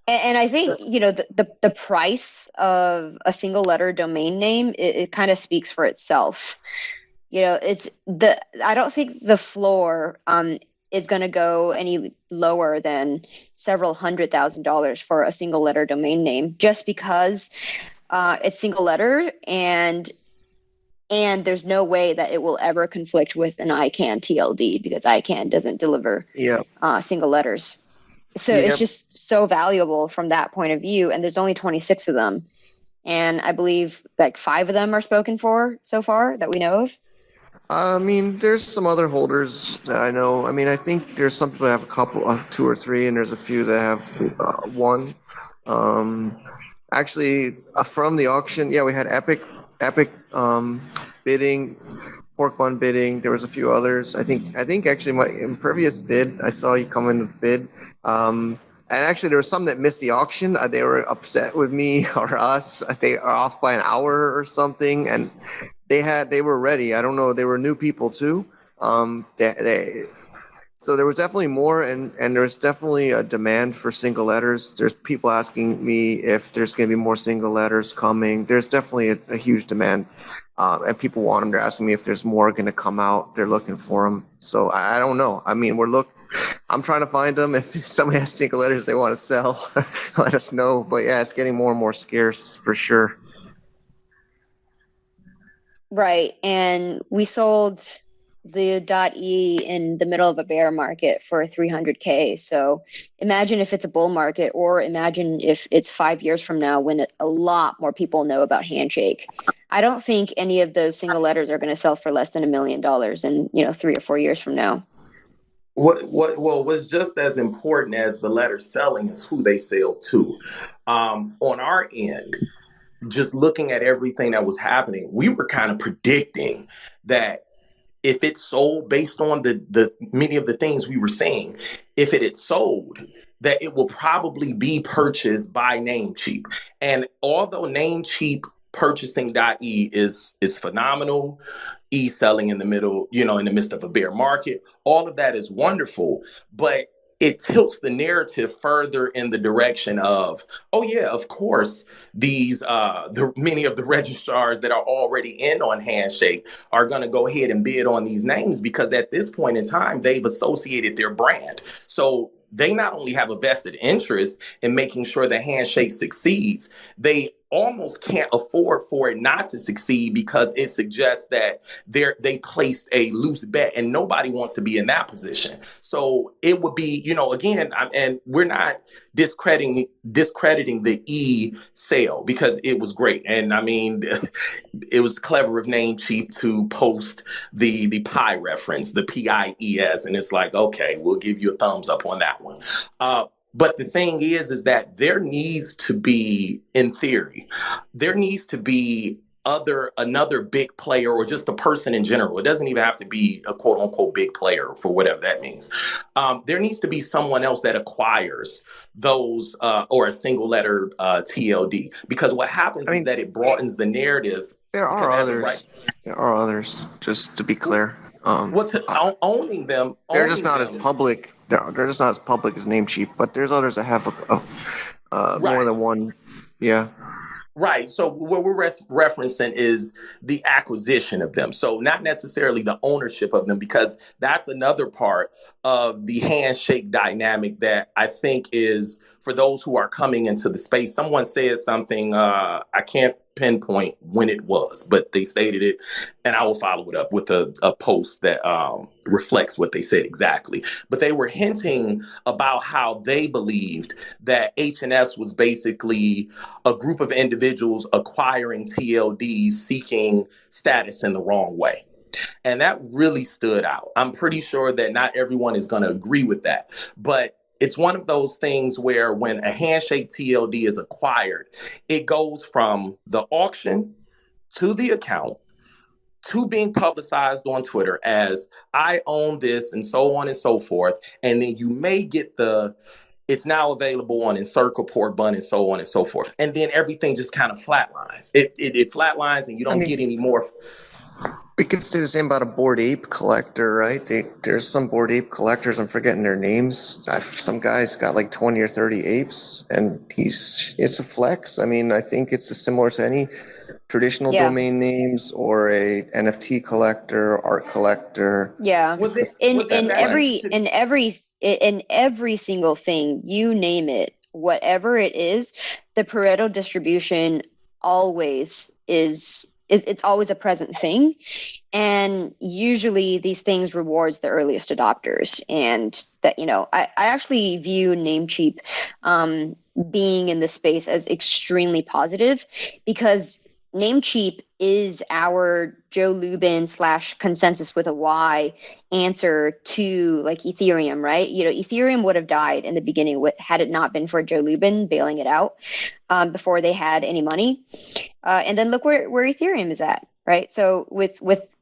And I think, the price of a single letter domain name, it kind of speaks for itself. I don't think the floor is going to go any lower than several $100,000 for a single letter domain name, just because it's single letter and there's no way that it will ever conflict with an ICANN TLD because ICANN doesn't deliver single letters. So it's just so valuable from that point of view. And there's only 26 of them. and I believe like 5 of them are spoken for so far that we know of. I mean, there's some other holders that I know. I mean, I think there's some people that have a couple, 2 or 3, and there's a few that have 1. Actually, from the auction, yeah, we had Epic bidding, Pork Bun bidding. There was a few others. I think actually my Impervious bid. I saw you come in with bid. And actually, there was some that missed the auction. They were upset with me or us. They are off by an hour or something, and they were ready. I don't know. They were new people too. So there was definitely more, and there's definitely a demand for single letters. There's people asking me if there's going to be more single letters coming. There's definitely a huge demand, and people want them. They're asking me if there's more going to come out. They're looking for them. So I don't know. I mean, I'm trying to find them. If somebody has single letters they want to sell, let us know. But yeah, it's getting more and more scarce for sure. Right. And we sold the .e in the middle of a bear market for 300K. So imagine if it's a bull market, or imagine if it's 5 years from now when a lot more people know about Handshake. I don't think any of those single letters are going to sell for less than $1 million in 3 or 4 years from now. What's just as important as the letter selling is who they sell to. On our end, just looking at everything that was happening, we were kind of predicting that if it sold based on the many of the things we were seeing, if it had sold, that it will probably be purchased by Namecheap. And although Namecheap purchasing.e is phenomenal, selling in the middle, in the midst of a bear market, all of that is wonderful, but it tilts the narrative further in the direction of, oh yeah, of course, these many of the registrars that are already in on Handshake are going to go ahead and bid on these names, because at this point in time, they've associated their brand. So they not only have a vested interest in making sure that Handshake succeeds, they almost can't afford for it not to succeed, because it suggests that they placed a loose bet, and nobody wants to be in that position. So it would be, again, and we're not discrediting the E sale, because it was great. And I mean, it was clever of Namecheap to post the PIE reference, the PIES, and it's like, okay, we'll give you a thumbs up on that one. But the thing is that there needs to be, in theory, there needs to be another big player, or just a person in general. It doesn't even have to be a quote unquote big player, for whatever that means. There needs to be someone else that acquires those or a single letter TLD, because what happens is that it broadens the narrative. There are others. There are others, just to be clear. Owning them. They're just not as public. They're just not as public as Namecheap, but there's others that have more than one. Yeah. Right. So what we're referencing is the acquisition of them. So not necessarily the ownership of them, because that's another part of the Handshake dynamic that I think is, for those who are coming into the space. Someone said something, I can't pinpoint when it was, but they stated it, and I will follow it up with a post that reflects what they said exactly. But they were hinting about how they believed that HNS was basically a group of individuals acquiring TLDs seeking status in the wrong way. And that really stood out. I'm pretty sure that not everyone is going to agree with that, but it's one of those things where when a Handshake TLD is acquired, it goes from the auction to the account to being publicized on Twitter as I own this, and so on and so forth. And then you may get it's now available on Encircle, Pork Bun, and so on and so forth. And then everything just kind of flatlines. It flatlines, and you don't get any more. We could say the same about a Bored Ape collector, right? There's some Bored Ape collectors, I'm forgetting their names. Some guy's got like 20 or 30 apes, and it's a flex. I mean, I think it's similar to any traditional domain names, or a NFT collector, art collector. Yeah. In every single thing, you name it, whatever it is, the Pareto distribution always is it's always a present thing. And usually these things rewards the earliest adopters. And that, I actually view Namecheap being in this space as extremely positive, because Namecheap is our Joe Lubin / consensus with a Y answer to like Ethereum, right? Ethereum would have died in the beginning had it not been for Joe Lubin bailing it out before they had any money. And then look where Ethereum is at, right? So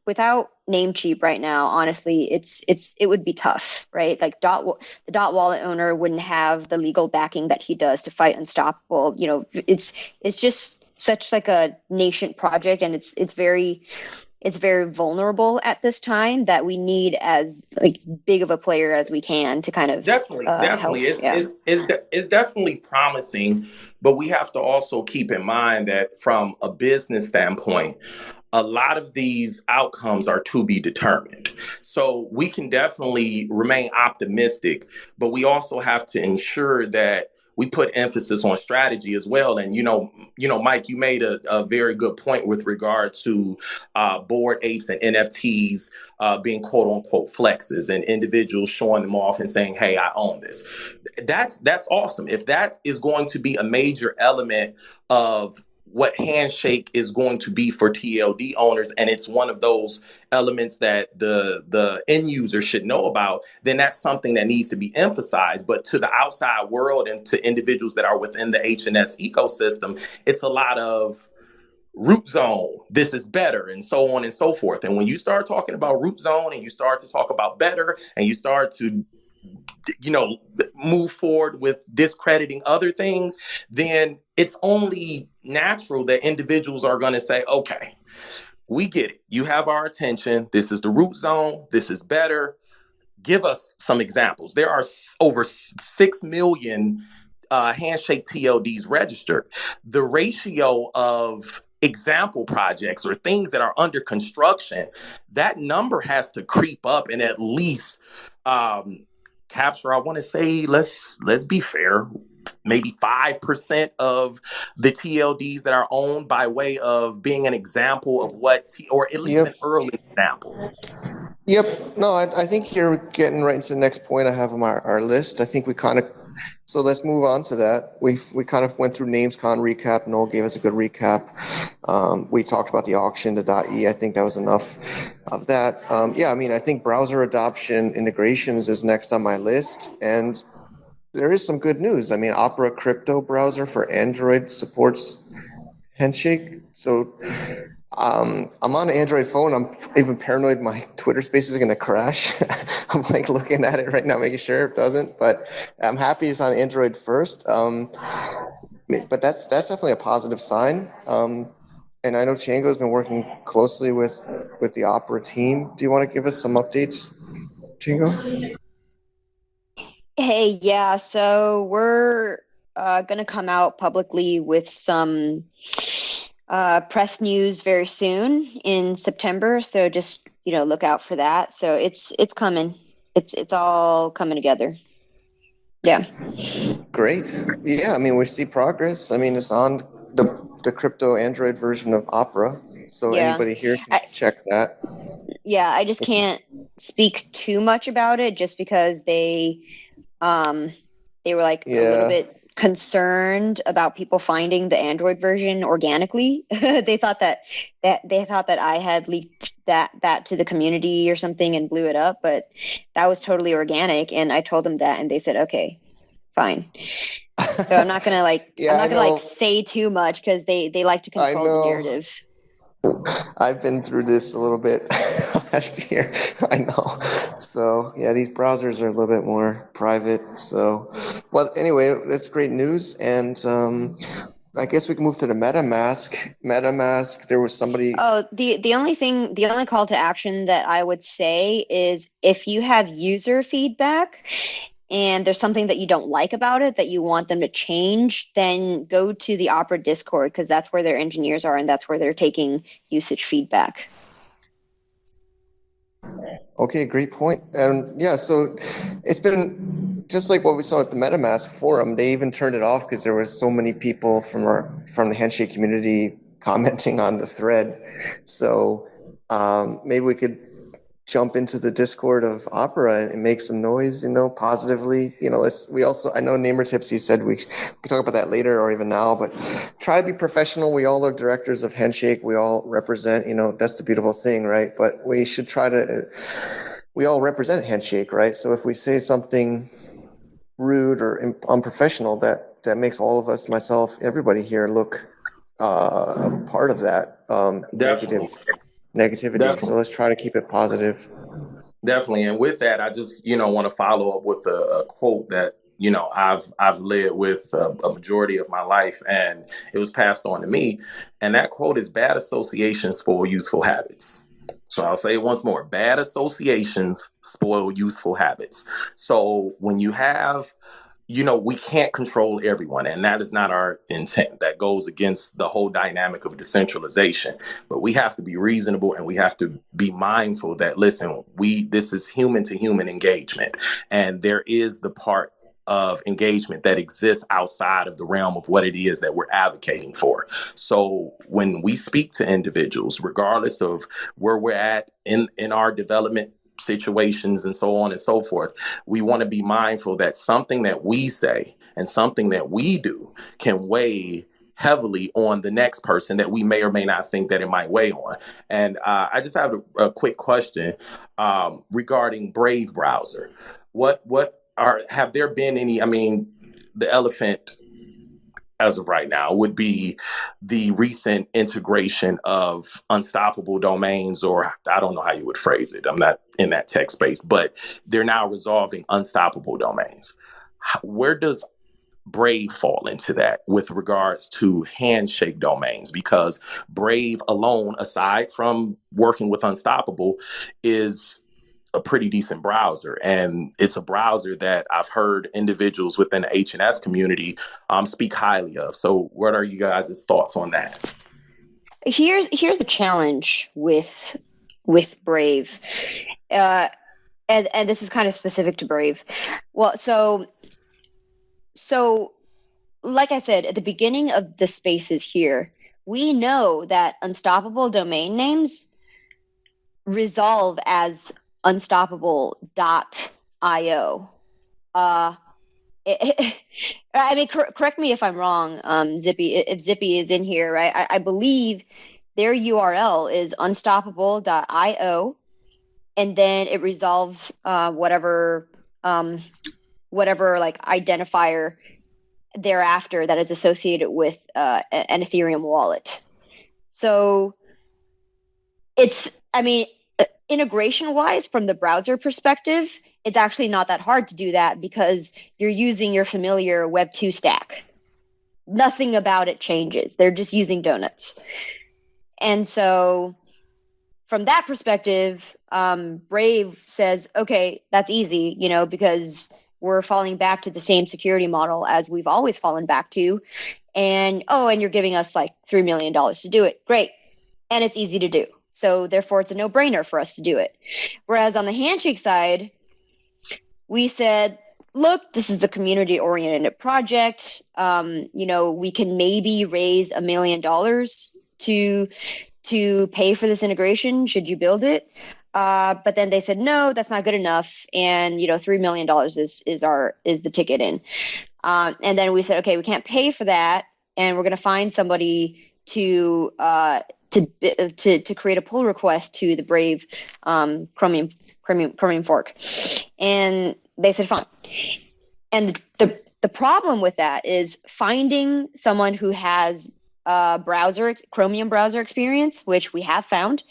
without Namecheap right now, honestly, it would be tough, right? Like the dot wallet owner wouldn't have the legal backing that he does to fight Unstoppable. It's just such like a nascent project, and it's very vulnerable at this time, that we need as like big of a player as we can to kind of definitely help. It's definitely promising, but we have to also keep in mind that from a business standpoint, a lot of these outcomes are to be determined. So we can definitely remain optimistic, but we also have to ensure that we put emphasis on strategy as well. And, Mike, you made a very good point with regard to Bored Apes and NFTs being quote unquote flexes, and individuals showing them off and saying, hey, I own this. That's awesome. If that is going to be a major element of what Handshake is going to be for TLD owners, and it's one of those elements that the end user should know about, then that's something that needs to be emphasized. But to the outside world and to individuals that are within the HNS ecosystem, it's a lot of root zone, this is better, and so on and so forth. And when you start talking about root zone and you start to talk about better, and you start to move forward with discrediting other things, then it's only natural that individuals are going to say, okay, we get it. You have our attention. This is the root zone. This is better. Give us some examples. There are over 6 million Handshake TLDs registered. The ratio of example projects or things that are under construction, that number has to creep up and at least capture, I want to say, let's be fair, maybe 5% of the TLDs that are owned, by way of being an example of or at least an early example. Yep. No, I think you're getting right into the next point I have on our list. I think so let's move on to that. We kind of went through NamesCon recap. Noel gave us a good recap. We talked about the auction, the .e. I think that was enough of that. I think browser adoption integrations is next on my list. And there is some good news. Opera crypto browser for Android supports Handshake. So I'm on an Android phone. I'm even paranoid my Twitter space is going to crash. I'm looking at it right now, making sure it doesn't. But I'm happy it's on Android first. But that's definitely a positive sign. And I know Chango's been working closely with the Opera team. Do you want to give us some updates, Chango? Hey, yeah. So we're going to come out publicly with some press news very soon in September. So just look out for that. So it's coming. It's all coming together. Yeah. Great. Yeah, we see progress. It's on the crypto Android version of Opera. So anybody here can check that. Yeah, I just can't speak too much about it, just because they were a little bit concerned about people finding the Android version organically. They thought that I had leaked that to the community or something and blew it up, but that was totally organic. And I told them that, and they said, okay, fine. So I'm not gonna say too much, because they like to control the narrative. I've been through this a little bit last year. I know. So yeah, these browsers are a little bit more private. So, well, anyway, that's great news. And I guess we can move to the MetaMask. MetaMask, there was somebody. Oh, the only call to action that I would say is, if you have user feedback and there's something that you don't like about it that you want them to change, then go to the Opera Discord, because that's where their engineers are and that's where they're taking usage feedback. Okay, great point. And so it's been just like what we saw at the MetaMask forum. They even turned it off because there were so many people from the Handshake community commenting on the thread. So maybe we could jump into the Discord of Opera and make some noise, positively. I know Namer Tips, you said we can talk about that later or even now, but try to be professional. We all are directors of Handshake. We all represent, that's the beautiful thing, right? But we should we all represent Handshake, right? So if we say something rude or unprofessional, that makes all of us, myself, everybody here look part of that Definitely. negativity. Definitely. So let's try to keep it positive. Definitely. And with that, I just, want to follow up with a quote that, I've led with a majority of my life, and it was passed on to me. And that quote is, bad associations spoil useful habits. So I'll say it once more, bad associations spoil useful habits. So when you have, we can't control everyone, and that is not our intent. That goes against the whole dynamic of decentralization. But we have to be reasonable, and we have to be mindful that, listen, this is human to human engagement, and there is the part of engagement that exists outside of the realm of what it is that we're advocating for. So when we speak to individuals, regardless of where we're at in our development situations and so on and so forth, we want to be mindful that something that we say and something that we do can weigh heavily on the next person that we may or may not think that it might weigh on. And I just have a quick question regarding Brave browser. Have there been any, the elephant as of right now would be the recent integration of unstoppable domains, or I don't know how you would phrase it. I'm not in that tech space, but they're now resolving unstoppable domains. Where does Brave fall into that with regards to Handshake domains? Because Brave alone, aside from working with Unstoppable, is a pretty decent browser, and it's a browser that I've heard individuals within the HNS community speak highly of. So what are you guys' thoughts on that? Here's the challenge with Brave, and this is kind of specific to Brave. Well, so like I said at the beginning of the spaces here, we know that unstoppable domain names resolve as unstoppable.io. Correct me if I'm wrong, Zippy, if Zippy is in here, right? I believe their URL is unstoppable.io, and then it resolves whatever like identifier thereafter that is associated with an Ethereum wallet. So it's, integration wise, from the browser perspective, it's actually not that hard to do that because you're using your familiar Web 2 stack. Nothing about it changes. They're just using donuts. And so from that perspective, Brave says, okay, that's easy, because we're falling back to the same security model as we've always fallen back to. And you're giving us like $3 million to do it. Great. And it's easy to do. So therefore, it's a no-brainer for us to do it. Whereas on the Handshake side, we said, look, this is a community-oriented project. We can maybe raise $1 million to pay for this integration should you build it. But then they said, no, that's not good enough. And, $3 million is the ticket in. And then we said, okay, we can't pay for that. And we're going to find somebody to create a pull request to the Brave Chromium fork. And they said, fine. And the problem with that is finding someone who has Chromium browser experience, which we have found.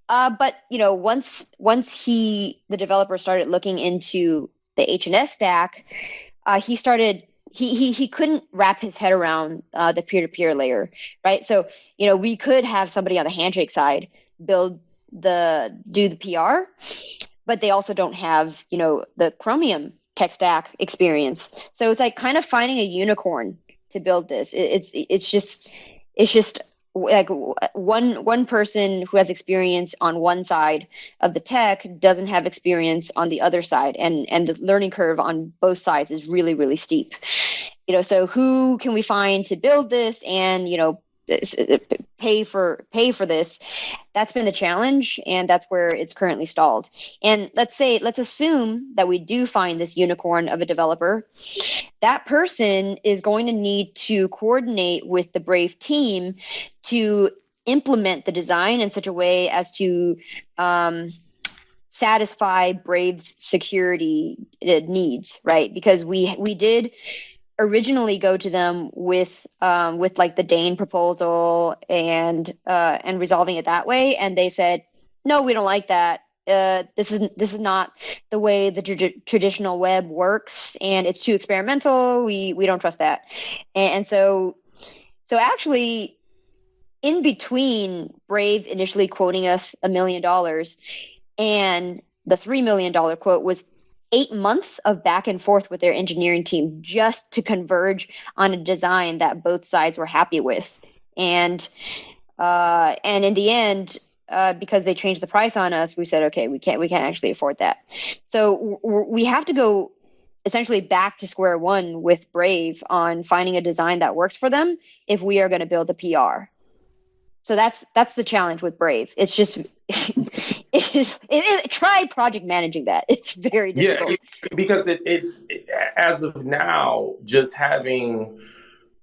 But once the developer started looking into the HNS stack, he couldn't wrap his head around the peer-to-peer layer, right? So we could have somebody on the Handshake side do the PR, but they also don't have the Chromium tech stack experience. So it's like kind of finding a unicorn to build this. It's just like one person who has experience on one side of the tech doesn't have experience on the other side, and the learning curve on both sides is really, really steep. So who can we find to build this and pay for this. That's been the challenge, and that's where it's currently stalled. And let's assume that we do find this unicorn of a developer. That person is going to need to coordinate with the Brave team to implement the design in such a way as to satisfy Brave's security needs, right? Because we did originally go to them with like the Dane proposal and resolving it that way, and they said, no, we don't like that. This is not the way the traditional web works, and it's too experimental. We don't trust that. And so actually, in between Brave initially quoting us $1 million and the $3 million quote was 8 months of back and forth with their engineering team just to converge on a design that both sides were happy with. And in the end, because they changed the price on us, we said, okay, we can't actually afford that. So we have to go essentially back to square one with Brave on finding a design that works for them if we are going to build a PR. So that's the challenge with Brave. It's just try project managing that. It's very difficult. Yeah, because it's as of now, just having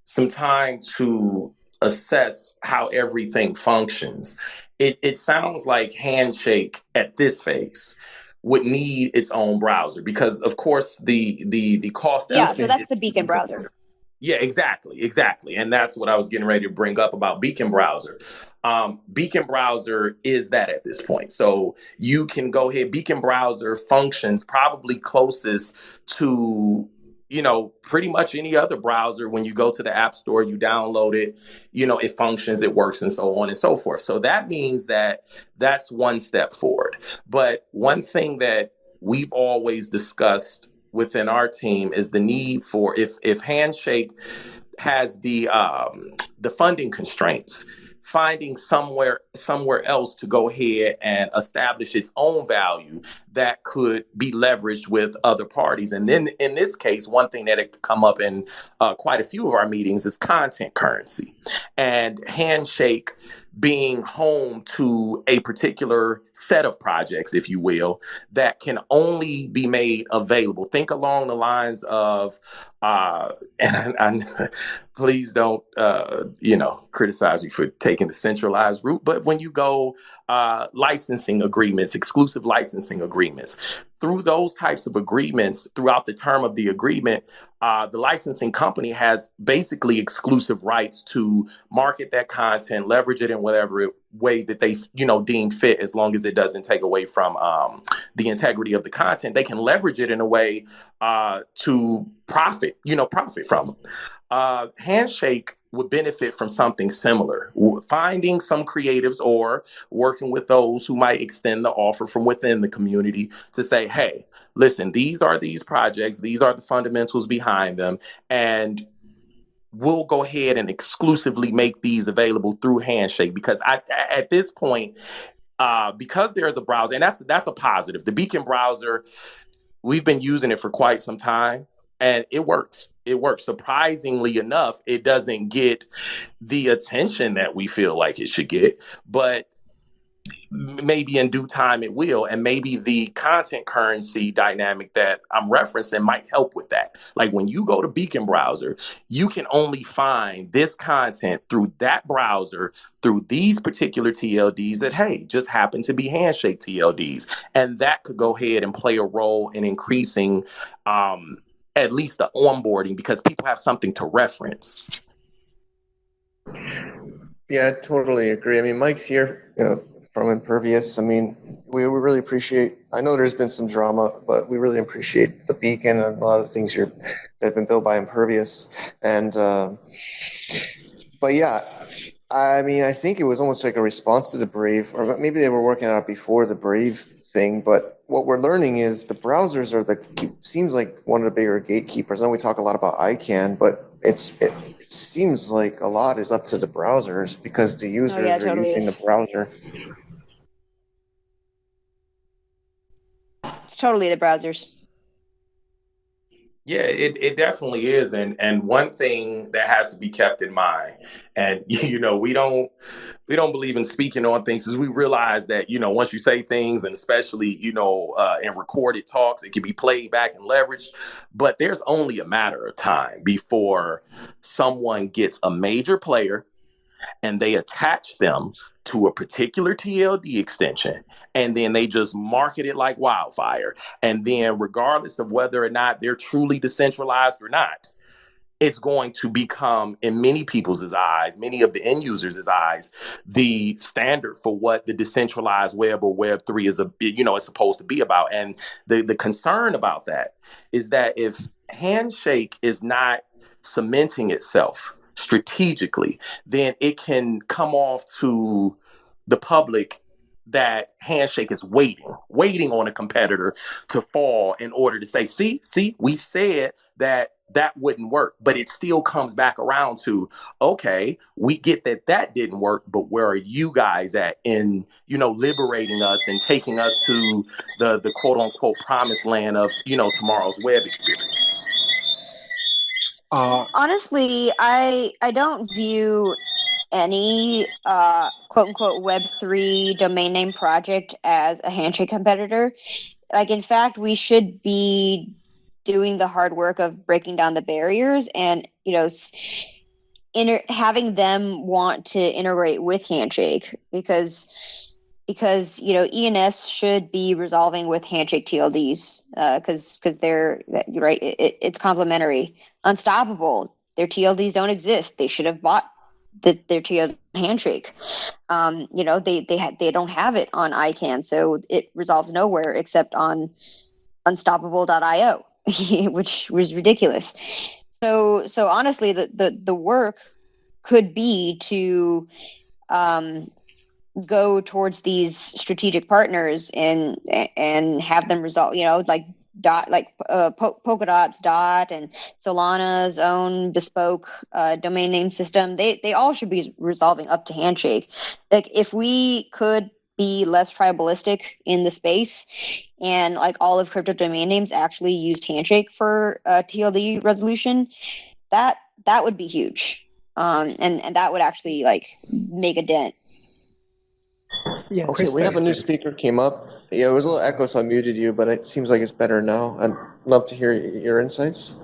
some time to assess how everything functions. It sounds like Handshake at this phase would need its own browser because, of course, the cost. Yeah, so that's the Beacon browser. Yeah, exactly. And that's what I was getting ready to bring up about Beacon Browser. Beacon Browser is that at this point. So you can go ahead. Beacon Browser functions probably closest to, pretty much any other browser. When you go to the App Store, you download it, it functions, it works, and so on and so forth. So that means that's one step forward. But one thing that we've always discussed within our team is the need for, if Handshake has the funding constraints, finding somewhere else to go ahead and establish its own value that could be leveraged with other parties. And then in this case, one thing that had come up in quite a few of our meetings is content currency. And Handshake being home to a particular set of projects, if you will, that can only be made available. Think along the lines of, and please don't, criticize me for taking the centralized route, but when you go licensing agreements, exclusive licensing agreements, through those types of agreements, throughout the term of the agreement, the licensing company has basically exclusive rights to market that content, leverage it in whatever way that they, deem fit, as long as it doesn't take away from the integrity of the content. They can leverage it in a way to profit from them. Handshake would benefit from something similar, finding some creatives or working with those who might extend the offer from within the community to say, hey, listen, these are these projects, these are the fundamentals behind them, and we'll go ahead and exclusively make these available through Handshake. Because at this point, because there's a browser, and that's a positive. The Beacon browser, we've been using it for quite some time, and it works. It works. Surprisingly enough, it doesn't get the attention that we feel like it should get, but maybe in due time it will. And maybe the content currency dynamic that I'm referencing might help with that. Like when you go to Beacon browser, you can only find this content through that browser, through these particular TLDs that, hey, just happen to be Handshake TLDs. And that could go ahead and play a role in increasing at least the onboarding, because people have something to reference. Yeah, I totally agree. I mean, Mike's here from Impervious. I mean, we really appreciate, I know there's been some drama, but we really appreciate the Beacon and a lot of the things that have been built by Impervious. And, but yeah, I mean, I think it was almost like a response to the Brave, or maybe they were working on it before the Brave thing. But what we're learning is the browsers seems like one of the bigger gatekeepers. I know we talk a lot about ICANN, but it seems like a lot is up to the browsers because the users are using the browser. It's totally the browsers. Yeah, it definitely is. And one thing that has to be kept in mind, and we don't believe in speaking on things, is we realize that, once you say things, and especially, in recorded talks, it can be played back and leveraged, but there's only a matter of time before someone gets a major player and they attach them to a particular TLD extension, and then they just market it like wildfire. And then regardless of whether or not they're truly decentralized or not, it's going to become, in many people's eyes, many of the end users' eyes, the standard for what the decentralized web or Web3 is supposed to be about. And the concern about that is that if Handshake is not cementing itself strategically, then it can come off to the public that Handshake is waiting on a competitor to fall in order to say, see, we said that wouldn't work. But it still comes back around to, okay, we get that didn't work, but where are you guys at in, liberating us and taking us to the quote unquote promised land of, tomorrow's web experience? Honestly, I don't view any quote unquote Web3 domain name project as a Handshake competitor. Like, in fact, we should be doing the hard work of breaking down the barriers and, having them want to integrate with Handshake, because ENS should be resolving with Handshake TLDs, because they're right. It's complementary. Unstoppable, their TLDs don't exist. They should have bought their TLD Handshake. They don't have it on ICANN, so it resolves nowhere except on unstoppable.io, which was ridiculous. So honestly, the work could be to go towards these strategic partners and have them resolve, Polkadot's Dot and Solana's own bespoke domain name system. They all should be resolving up to Handshake. Like, if we could be less tribalistic in the space, and like all of crypto domain names actually used Handshake for TLD resolution, that would be huge. And that would actually make a dent. Yeah, Okay, Chris, we have a new speaker came up. Yeah, it was a little echo, so I muted you, but it seems like it's better now. I'd love to hear your insights.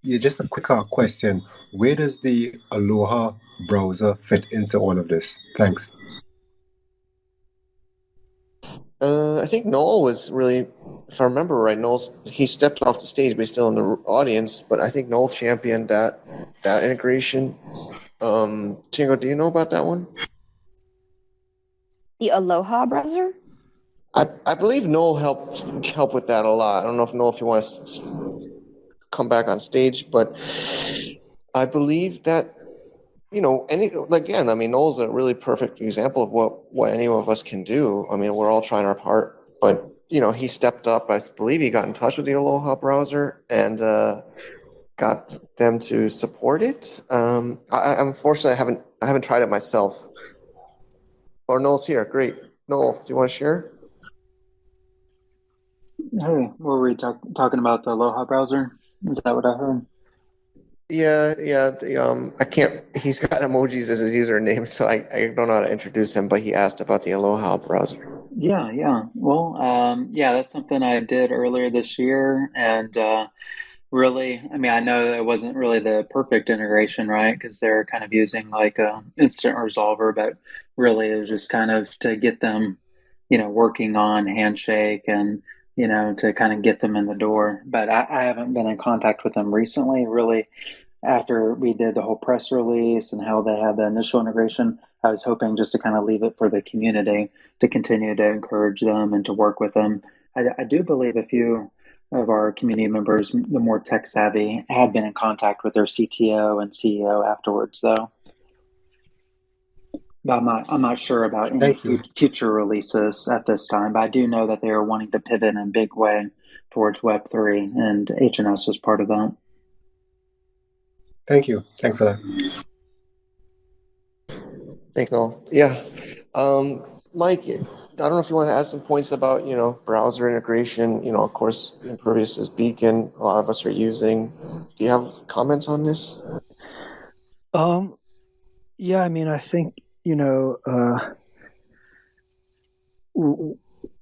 Yeah, just a quick question. Where does the Aloha browser fit into all of this? Thanks. I think Noel was really, if I remember right, he stepped off the stage, but he's still in the audience. But I think Noel championed that integration. Chingo, do you know about that one? The Aloha browser? I believe Noel helped with that a lot. I don't know if Noel, if you want to come back on stage, but I believe that, again, I mean, Noel's a really perfect example of what any of us can do. I mean, we're all trying our part, but he stepped up. I believe he got in touch with the Aloha browser and got them to support it. Unfortunately, I haven't tried it myself. Or Noel's here. Great. Noel, do you want to share? Hey, were we talking about the Aloha browser? Is that what I heard? Yeah. I can't. He's got emojis as his username, so I don't know how to introduce him. But he asked about the Aloha browser. Yeah. Well, that's something I did earlier this year, and really, I mean, I know it wasn't really the perfect integration, right? Because they're kind of using like a instant resolver, but really it was just kind of to get them, working on Handshake and, to kind of get them in the door. But I haven't been in contact with them recently. Really, after we did the whole press release and how they had the initial integration, I was hoping just to kind of leave it for the community to continue to encourage them and to work with them. I do believe a few of our community members, the more tech savvy, had been in contact with their CTO and CEO afterwards, though. But I'm not sure about any future releases at this time. But I do know that they are wanting to pivot in a big way towards Web3, and HNS was part of that. Thank you. Thanks for that. Thanks, Noel. Yeah. Mike, I don't know if you want to add some points about, browser integration. Of course, Impervious is Beacon. A lot of us are using. Do you have comments on this? Yeah, I mean, I think, we're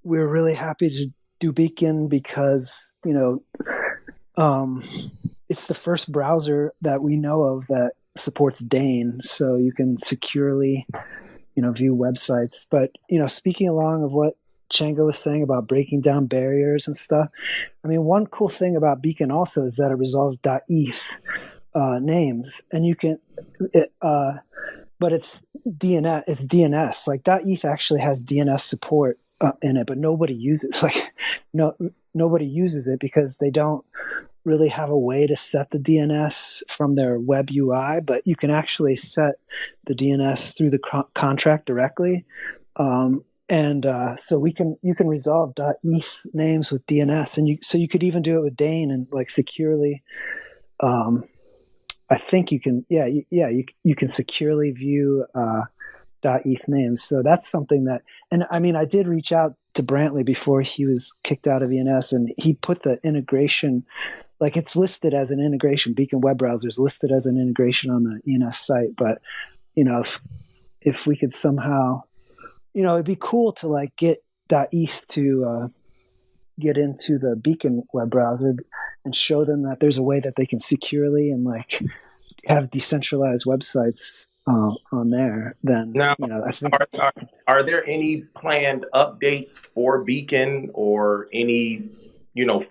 really happy to do Beacon because, it's the first browser that we know of that supports Dane, so you can securely, view websites. But, speaking along of what Chango was saying about breaking down barriers and stuff, I mean, one cool thing about Beacon also is that it resolves .eth names, and you can, but it's DNS. It's DNS. Like .eth actually has DNS support in it, but nobody uses nobody uses it because they don't really have a way to set the DNS from their web UI. But you can actually set the DNS through the contract directly, so you can resolve .eth names with DNS, and you could even do it with Dane and like securely. I think you can, you can securely view .eth names. So that's something that, and I mean, I did reach out to Brantley before he was kicked out of ENS, and he put the integration, like it's listed as an integration. Beacon web browser is listed as an integration on the ENS site. But, if we could somehow, it'd be cool to like get .eth to get into the Beacon web browser and show them that there's a way that they can securely and like have decentralized websites on there. Then now, I think are there any planned updates for Beacon or any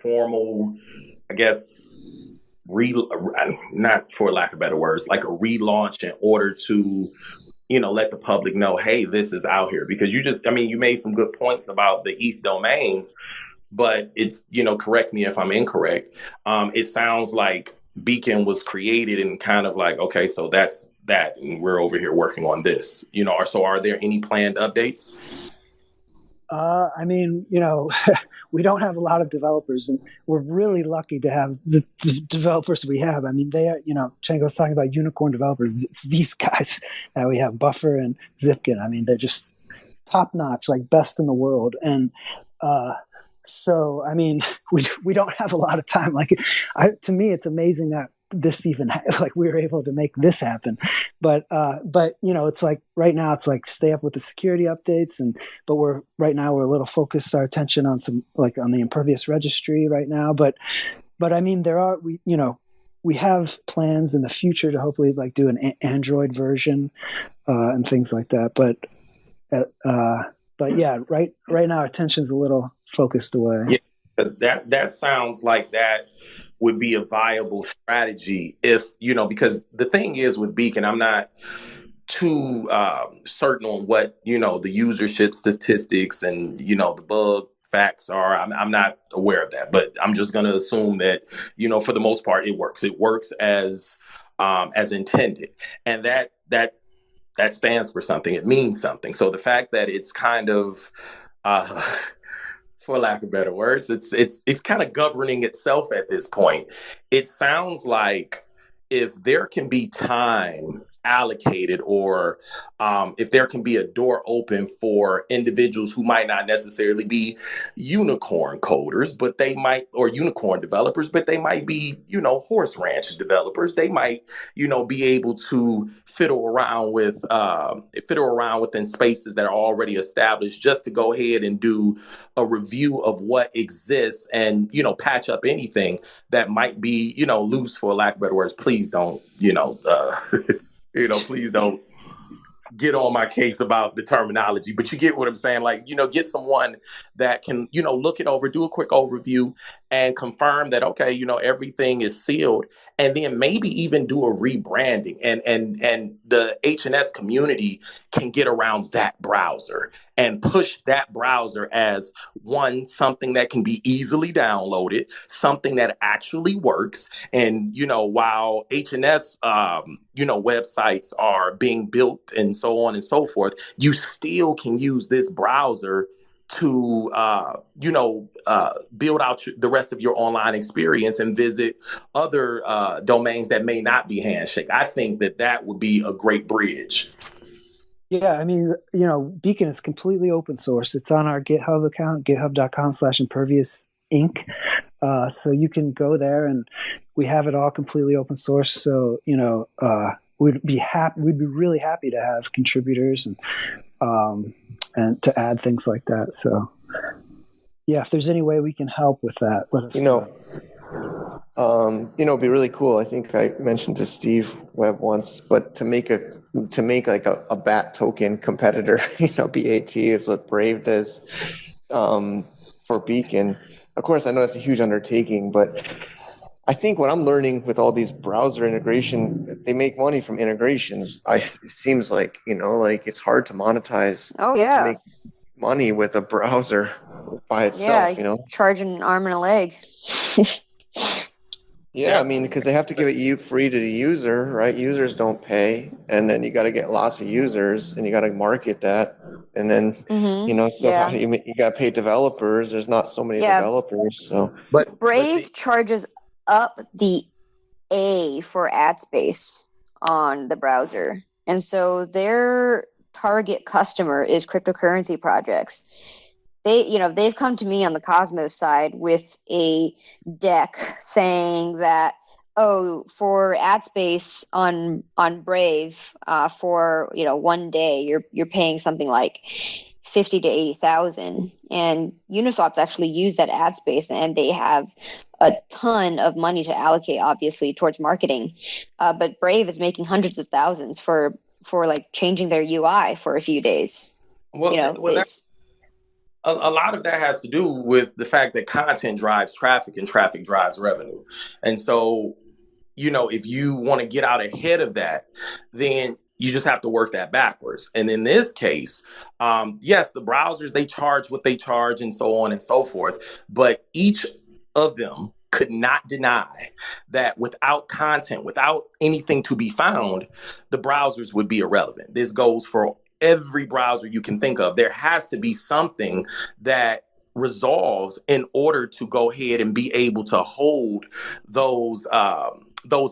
formal, I guess, not for lack of better words, like a relaunch in order to let the public know, hey, this is out here? Because you made some good points about the ETH domains, but it's, correct me if I'm incorrect. It sounds like Beacon was created and kind of like, okay, so that's that, and we're over here working on this, so are there any planned updates? I mean, we don't have a lot of developers, and we're really lucky to have the developers we have. I mean, they are, Chango's talking about unicorn developers. It's these guys that we have, Buffer and Zipkin. I mean, they're just top notch, like best in the world. And, so, I mean, we don't have a lot of time. Like, to me, it's amazing that this even like we were able to make this happen. But it's like right now it's like stay up with the security updates, but we're a little focused our attention on some like on the Impervious registry right now. But I mean, we have plans in the future to hopefully like do an Android version and things like that. But yeah, right now our attention's a little focused away. Yeah, because that sounds like that would be a viable strategy if, because the thing is with Beacon, I'm not too certain on what, the usership statistics and, the bug facts are. I'm not aware of that, but I'm just going to assume that, for the most part, it works. It works as intended. And that stands for something. It means something. So the fact that it's kind of, for lack of better words, it's kind of governing itself at this point. It sounds like if there can be time allocated, or if there can be a door open for individuals who might not necessarily be unicorn coders, but they might, or unicorn developers, but they might be, horse ranch developers. They might, be able to fiddle around within spaces that are already established, just to go ahead and do a review of what exists and, patch up anything that might be, loose, for lack of better words. Please don't, please don't get on my case about the terminology, but you get what I'm saying. Like, get someone that can, look it over, do a quick overview and confirm that, okay, everything is sealed, and then maybe even do a rebranding, and the HNS community can get around that browser and push that browser as something that can be easily downloaded, something that actually works. And, while HNS, websites are being built and so on and so forth, you still can use this browser to, build out the rest of your online experience and visit other domains that may not be Handshake. I think that would be a great bridge. Yeah, I mean, Beacon is completely open source. It's on our GitHub account, github.com/impervious Inc. So you can go there, and we have it all completely open source. So we'd be really happy to have contributors and to add things like that. So yeah, if there's any way we can help with that, let us know. It'd be really cool. I think I mentioned to Steve Webb once, but to make like a BAT token competitor, BAT is what Brave does for Beacon. Of course, I know it's a huge undertaking, but I think what I'm learning with all these browser integration, they make money from integrations. It seems like, like it's hard to monetize. Oh yeah. To make money with a browser by itself, charging an arm and a leg. Yeah, I mean, because they have to give it free to the user, right? Users don't pay, and then you got to get lots of users, and you got to market that, and then how do you got to pay developers? There's not so many developers, so. But Brave charges up the A for ad space on the browser, and so their target customer is cryptocurrency projects. They've come to me on the Cosmos side with a deck saying that, for ad space on Brave, for 1 day, you're paying something like 50 to 80,000, and Uniswap's actually used that ad space, and they have a ton of money to allocate, obviously, towards marketing. But Brave is making hundreds of thousands for like changing their UI for a few days. A lot of that has to do with the fact that content drives traffic and traffic drives revenue. And so, if you want to get out ahead of that, then you just have to work that backwards. And in this case, yes, the browsers, they charge what they charge and so on and so forth. But each of them could not deny that without content, without anything to be found, the browsers would be irrelevant. This goes for every browser you can think of. There has to be something that resolves in order to go ahead and be able to hold those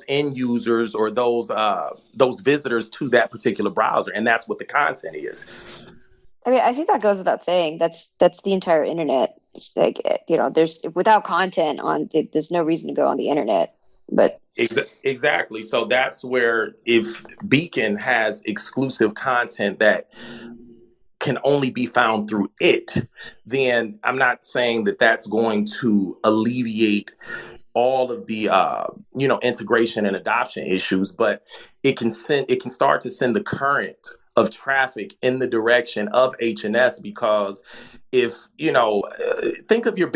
end users or those visitors to that particular browser, and that's what the content is. I mean, I think that goes without saying. That's the entire internet. It's like, there's without content there's no reason to go on the internet. But exactly. So that's where if Beacon has exclusive content that can only be found through it, then I'm not saying that that's going to alleviate all of the integration and adoption issues, but it can start to send the current of traffic in the direction of HNS, because if think of your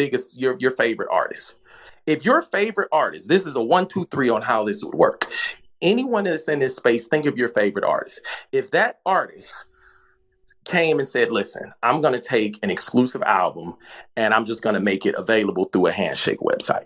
favorite artist. If your favorite artist, this is a 1, 2, 3 on how this would work. Anyone that's in this space, think of your favorite artist. If that artist came and said, listen, I'm going to take an exclusive album and I'm just going to make it available through a Handshake website.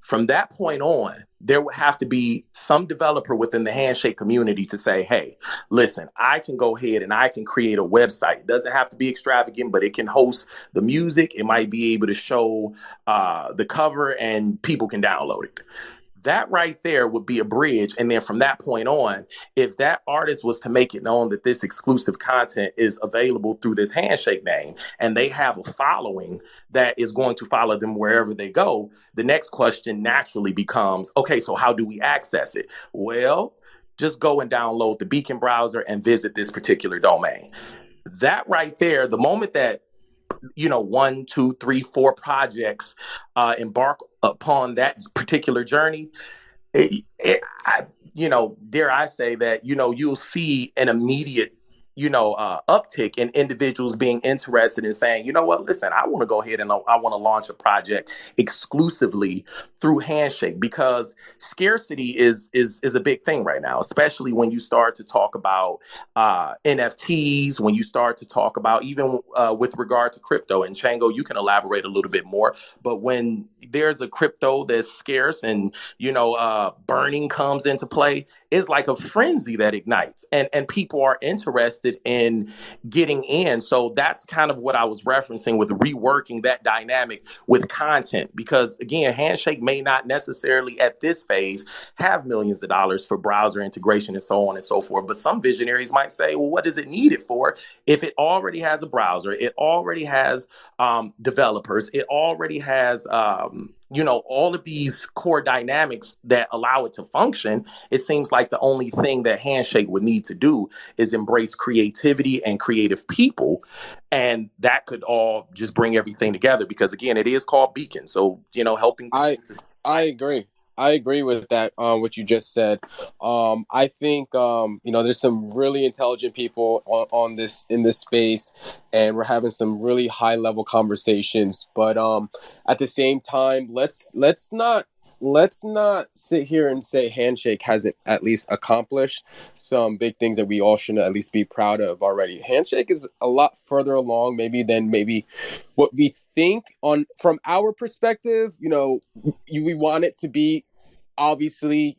From that point on, there would have to be some developer within the Handshake community to say, hey, listen, I can go ahead and I can create a website. It doesn't have to be extravagant, but it can host the music. It might be able to show the cover and people can download it. That right there would be a bridge. And then from that point on, if that artist was to make it known that this exclusive content is available through this Handshake name, and they have a following that is going to follow them wherever they go, the next question naturally becomes, okay, so how do we access it? Well, just go and download the Beacon browser and visit this particular domain. That right there, the moment that 1, 2, 3, 4 projects embark upon that particular journey, dare I say that, you'll see an immediate, uptick in individuals being interested in saying, you know what, listen, I want to go ahead and I want to launch a project exclusively through Handshake, because scarcity is a big thing right now, especially when you start to talk about NFTs, when you start to talk about even with regard to crypto. And Chango, you can elaborate a little bit more, but when there's a crypto that's scarce and, burning comes into play, it's like a frenzy that ignites, and people are interested interested in getting in. So that's kind of what I was referencing with reworking that dynamic with content, because again, Handshake may not necessarily at this phase have millions of dollars for browser integration and so on and so forth. But some visionaries might say, well, what does it need it for if it already has a browser, it already has developers, it already has all of these core dynamics that allow it to function. It seems like the only thing that Handshake would need to do is embrace creativity and creative people. And that could all just bring everything together, because again, it is called Beacon. So, helping. I agree. I agree with that, what you just said. I think, there's some really intelligent people on this, in this space, and we're having some really high level conversations. But at the same time, let's not sit here and say Handshake hasn't at least accomplished some big things that we all should at least be proud of already. Handshake is a lot further along than what we think from our perspective. We want it to be obviously,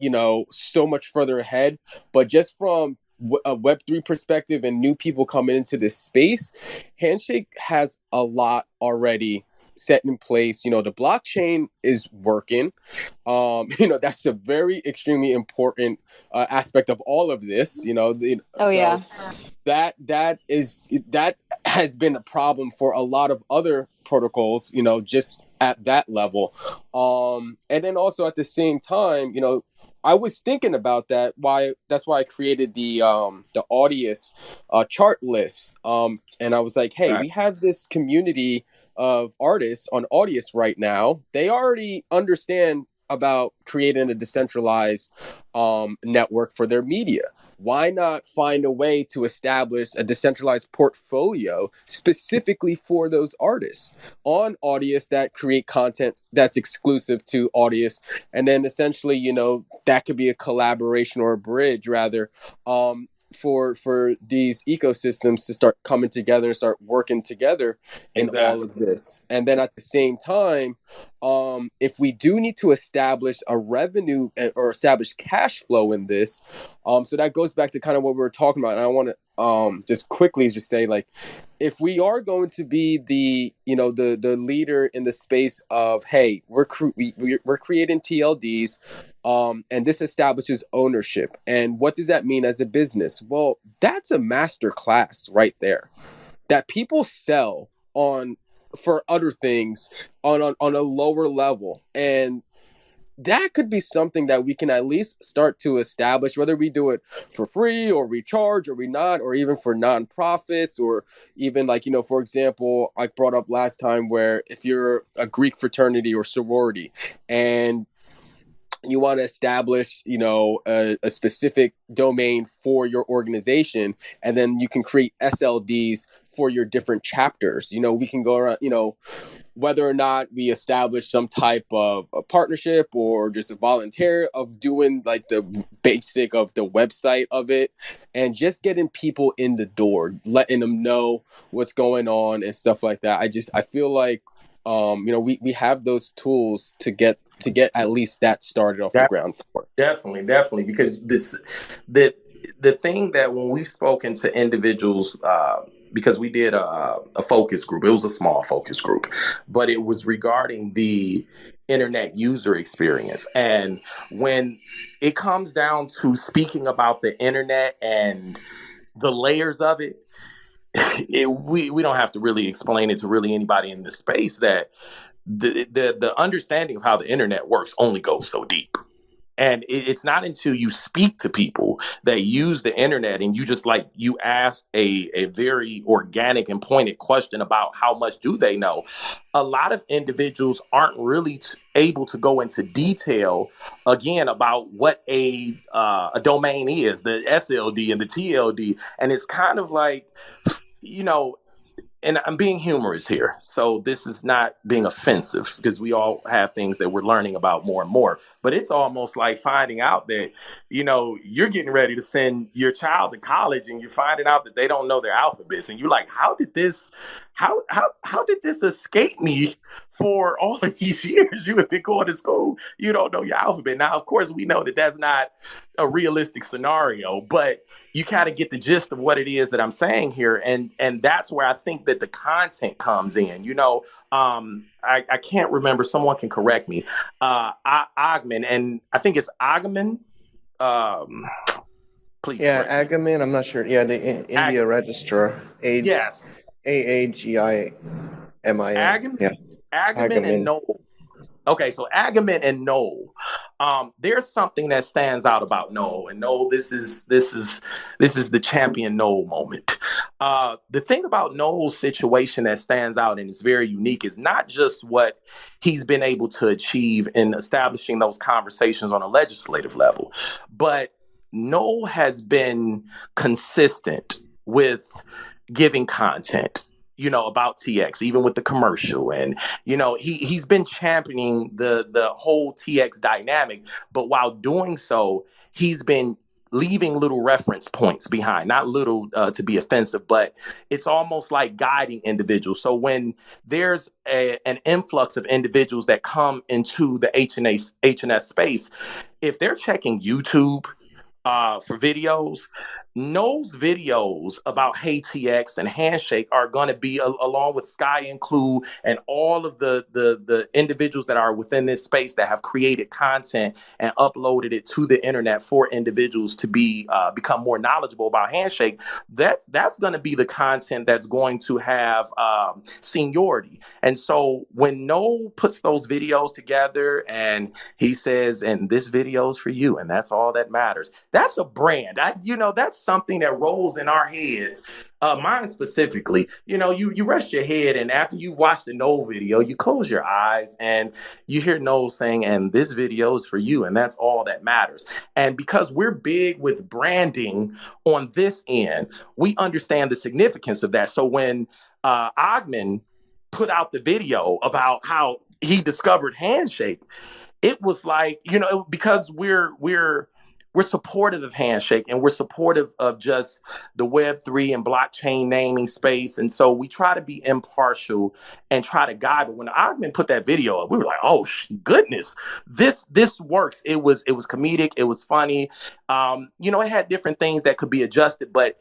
so much further ahead, but just from a Web3 perspective and new people coming into this space, Handshake has a lot already set in place. The blockchain is working. That's a very extremely important aspect of all of this. Yeah. That has been a problem for a lot of other protocols, just at that level. And then also at the same time, I was thinking about that. That's why I created the Audius chart list. And I was like, hey, we have this community of artists on Audius right now. They already understand about creating a decentralized network for their media. Why not find a way to establish a decentralized portfolio specifically for those artists on Audius that create content that's exclusive to Audius? And then essentially, that could be a collaboration or a bridge rather, for these ecosystems to start coming together and start working together in all of this. And then at the same time, if we do need to establish a revenue or establish cash flow in this, so that goes back to kind of what we were talking about. And I want to just quickly just say, like, if we are going to be the leader in the space of, hey, we're creating TLDs, and this establishes ownership. And what does that mean as a business? Well, that's a master class right there that people sell on for other things on a lower level. And that could be something that we can at least start to establish, whether we do it for free or we charge or we not, or even for nonprofits, or even like, for example, I brought up last time where if you're a Greek fraternity or sorority and you want to establish, a specific domain for your organization, and then you can create SLDs for your different chapters. We can go around, whether or not we establish some type of a partnership or just a volunteer of doing like the basic of the website of it, and just getting people in the door, letting them know what's going on and stuff like that. I feel like, we have those tools to get at least that started off the ground floor. Definitely, because the thing that when we've spoken to individuals, because we did a focus group, it was a small focus group, but it was regarding the internet user experience. And when it comes down to speaking about the internet and the layers of it, we don't have to really explain it to really anybody in the space that the understanding of how the internet works only goes so deep. And it's not until you speak to people that use the internet and you ask a very organic and pointed question about how much do they know. A lot of individuals aren't really able to go into detail, again, about what a domain is, the SLD and the TLD. And it's kind of like, and I'm being humorous here, so this is not being offensive, because we all have things that we're learning about more and more. But it's almost like finding out that, you're getting ready to send your child to college and you're finding out that they don't know their alphabets. And you're like, how how did this escape me for all of these years? You have been going to school, you don't know your alphabet. Now, of course, we know that that's not a realistic scenario, but you kind of get the gist of what it is that I'm saying here, and that's where I think that the content comes in. I can't remember. Someone can correct me. Agman, and I think it's Agman. Please. Yeah, correct me. Agamin. I'm not sure. Yeah, the India registrar. Yes. Aagim. Agman, Yeah, Agaman and Agamin. Noel. Okay, so Agamin and Noel. There's something that stands out about Noel, and Noel, this is the champion Noel moment. The thing about Noel's situation that stands out and is very unique is not just what he's been able to achieve in establishing those conversations on a legislative level, but Noel has been consistent with giving content, about TX, even with the commercial. And, he's been championing the whole TX dynamic. But while doing so, he's been leaving little reference points behind, not little to be offensive, but it's almost like guiding individuals. So when there's an influx of individuals that come into the HNS space, if they're checking YouTube for videos, No's videos about Hey TX and Handshake are going to be along with SkyInclude and all of the individuals that are within this space that have created content and uploaded it to the internet for individuals to become more knowledgeable about Handshake. That's going to be the content that's going to have seniority. And so when No puts those videos together and he says, and this video is for you, and that's all that matters, that's a brand. That's something that rolls in our heads. Mine specifically, you rest your head, and after you've watched the No video, you close your eyes and you hear No saying, and this video is for you, and that's all that matters. And because we're big with branding on this end, we understand the significance of that. So when Agman put out the video about how he discovered Handshake, it was like, because we're supportive of Handshake, and we're supportive of just the Web3 and blockchain naming space. And so we try to be impartial and try to guide. But when Agman put that video up, we were like, oh goodness, this works. It was comedic. It was funny. It had different things that could be adjusted, but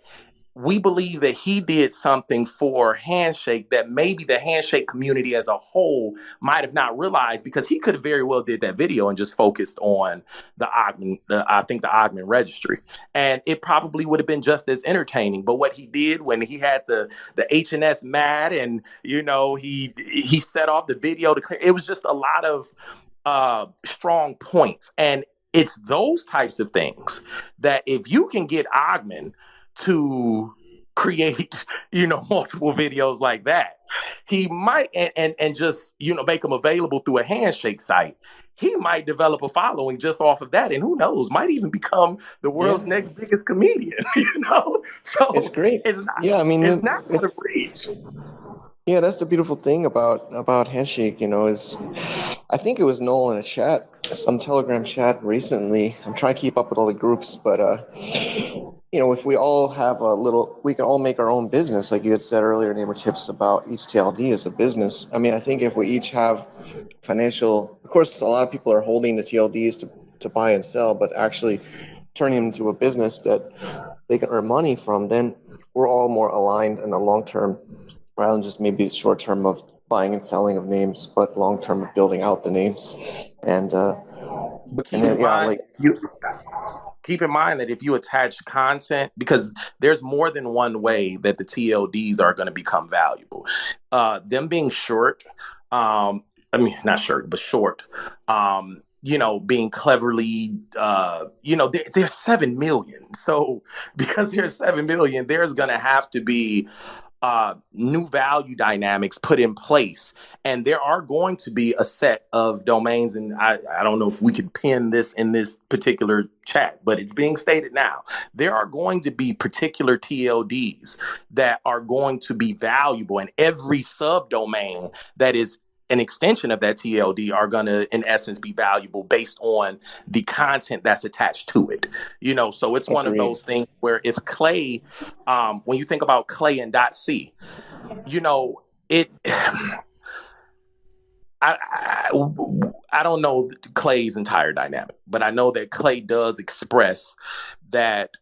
we believe that he did something for Handshake that maybe the Handshake community as a whole might have not realized, because he could have very well did that video and just focused on the Agman registry. And it probably would have been just as entertaining. But what he did when he had the HNS mad and, he set off the video to clear, it was just a lot of strong points. And it's those types of things that if you can get Agman to create, multiple videos like that, he might, and just, make them available through a Handshake site, he might develop a following just off of that. And who knows, might even become the world's next biggest comedian, So It's great. It's not, Yeah, I mean, it's not going to reach. Yeah, that's the beautiful thing about Handshake, is I think it was Noel in a chat, some Telegram chat recently. I'm trying to keep up with all the groups, but if we all have we can all make our own business, like you had said earlier, Neighbor Tips, about each TLD as a business. I mean, I think if we each have financial, of course, a lot of people are holding the TLDs to buy and sell, but actually turning them into a business that they can earn money from, then we're all more aligned in the long term, rather than just maybe short term of buying and selling of names, but long term of building out the names. And keep in mind that if you attach content, because there's more than one way that the TLDs are going to become valuable. Them being short, not short, but short, being cleverly, there's 7 million. So because there's 7 million, there's going to have to be new value dynamics put in place. And there are going to be a set of domains, and I don't know if we could pin this in this particular chat, but it's being stated now. There are going to be particular TLDs that are going to be valuable, and every subdomain that is an extension of that TLD are going to, in essence, be valuable based on the content that's attached to it. So it's one of those things where if Clay, when you think about Clay and .c, it. I don't know Clay's entire dynamic, but I know that Clay does express that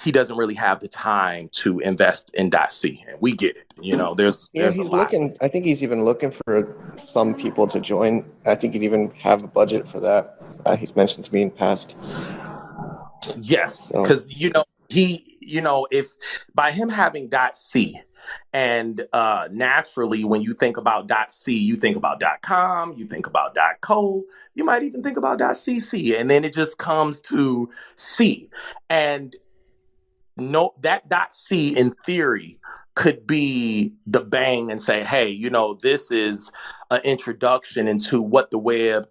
he doesn't really have the time to invest in .c, and we get it. You know, there's he's a lot. looking. I think he's even looking for some people to join. I think he'd even have a budget for that. He's mentioned to me in the past. Yes, because if by him having .c, and naturally when you think about .c, you think about .com, you think about .co, you might even think about .cc, and then it just comes to C. And no, that .c in theory could be the bang and say, hey, this is an introduction into what the web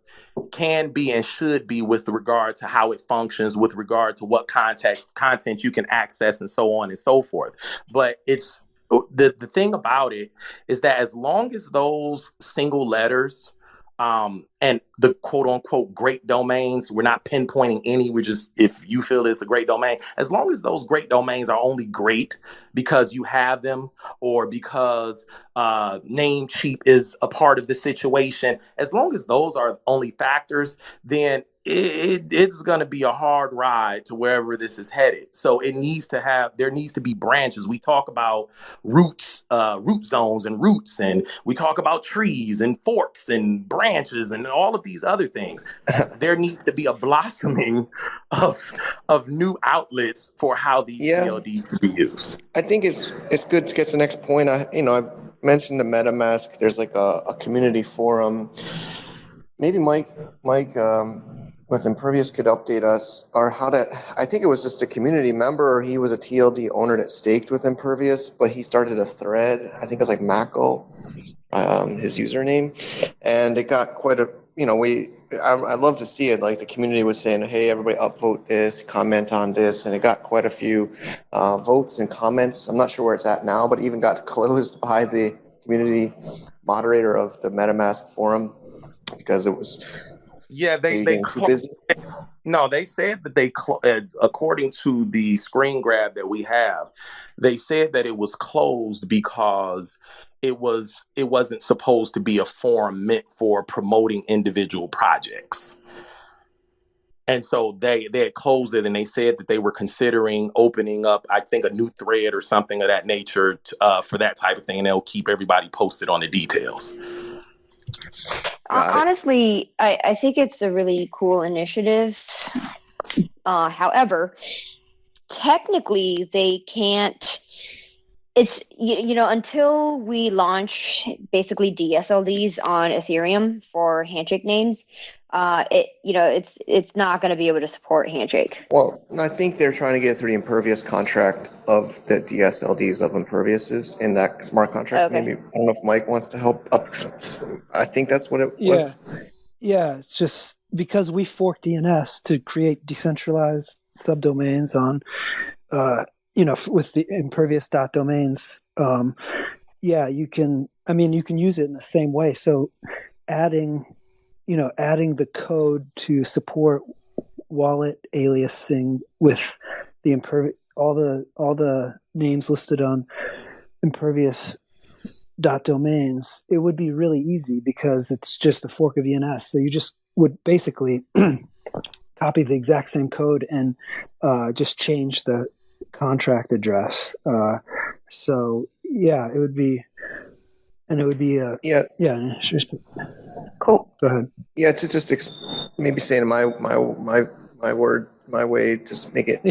can be and should be with regard to how it functions, with regard to what content you can access, and so on and so forth. But it's the thing about it is that as long as those single letters and the quote unquote great domains, we're not pinpointing any, we're just, if you feel it's a great domain, as long as those great domains are only great because you have them, or because Namecheap is a part of the situation, as long as those are only factors, then it's going to be a hard ride to wherever this is headed. So there needs to be branches. We talk about roots, root zones and roots, and we talk about trees and forks and branches and all of these other things. There needs to be a blossoming of new outlets for how these TLDs can be used. I think it's good to get to the next point. I mentioned the MetaMask. There's like a community forum. Maybe Mike with Impervious could update us, or I think it was just a community member, or he was a TLD owner that staked with Impervious, but he started a thread. I think it's like Mako, his username, and it got quite a, I love to see it. Like the community was saying, hey, everybody upvote this, comment on this, and it got quite a few votes and comments. I'm not sure where it's at now, but it even got closed by the community moderator of the MetaMask forum because it was they too busy. No, they said that according to the screen grab that we have, they said that it was closed because it wasn't supposed to be a forum meant for promoting individual projects. And so they had closed it, and they said that they were considering opening up, I think, a new thread or something of that nature for that type of thing, and they'll keep everybody posted on the details. Honestly, I think it's a really cool initiative. However, technically, they can't. It's until we launch basically DSLDs on Ethereum for Handshake names, it's not going to be able to support Handshake. Well, I think they're trying to get through the Impervious contract of the DSLDs of Imperviouses in that smart contract. Okay. Maybe, I don't know if Mike wants to help up. I think that's what it was. Yeah, it's just because we forked DNS to create decentralized subdomains on, with the impervious.domains. You can use it in the same way. So adding the code to support wallet aliasing with the all the names listed on impervious.domains, it would be really easy because it's just a fork of ENS. So you just would basically copy the exact same code and just change the contract address. It would be, and it would be interesting. Cool. Go ahead. Yeah, to just maybe say in my way, just make it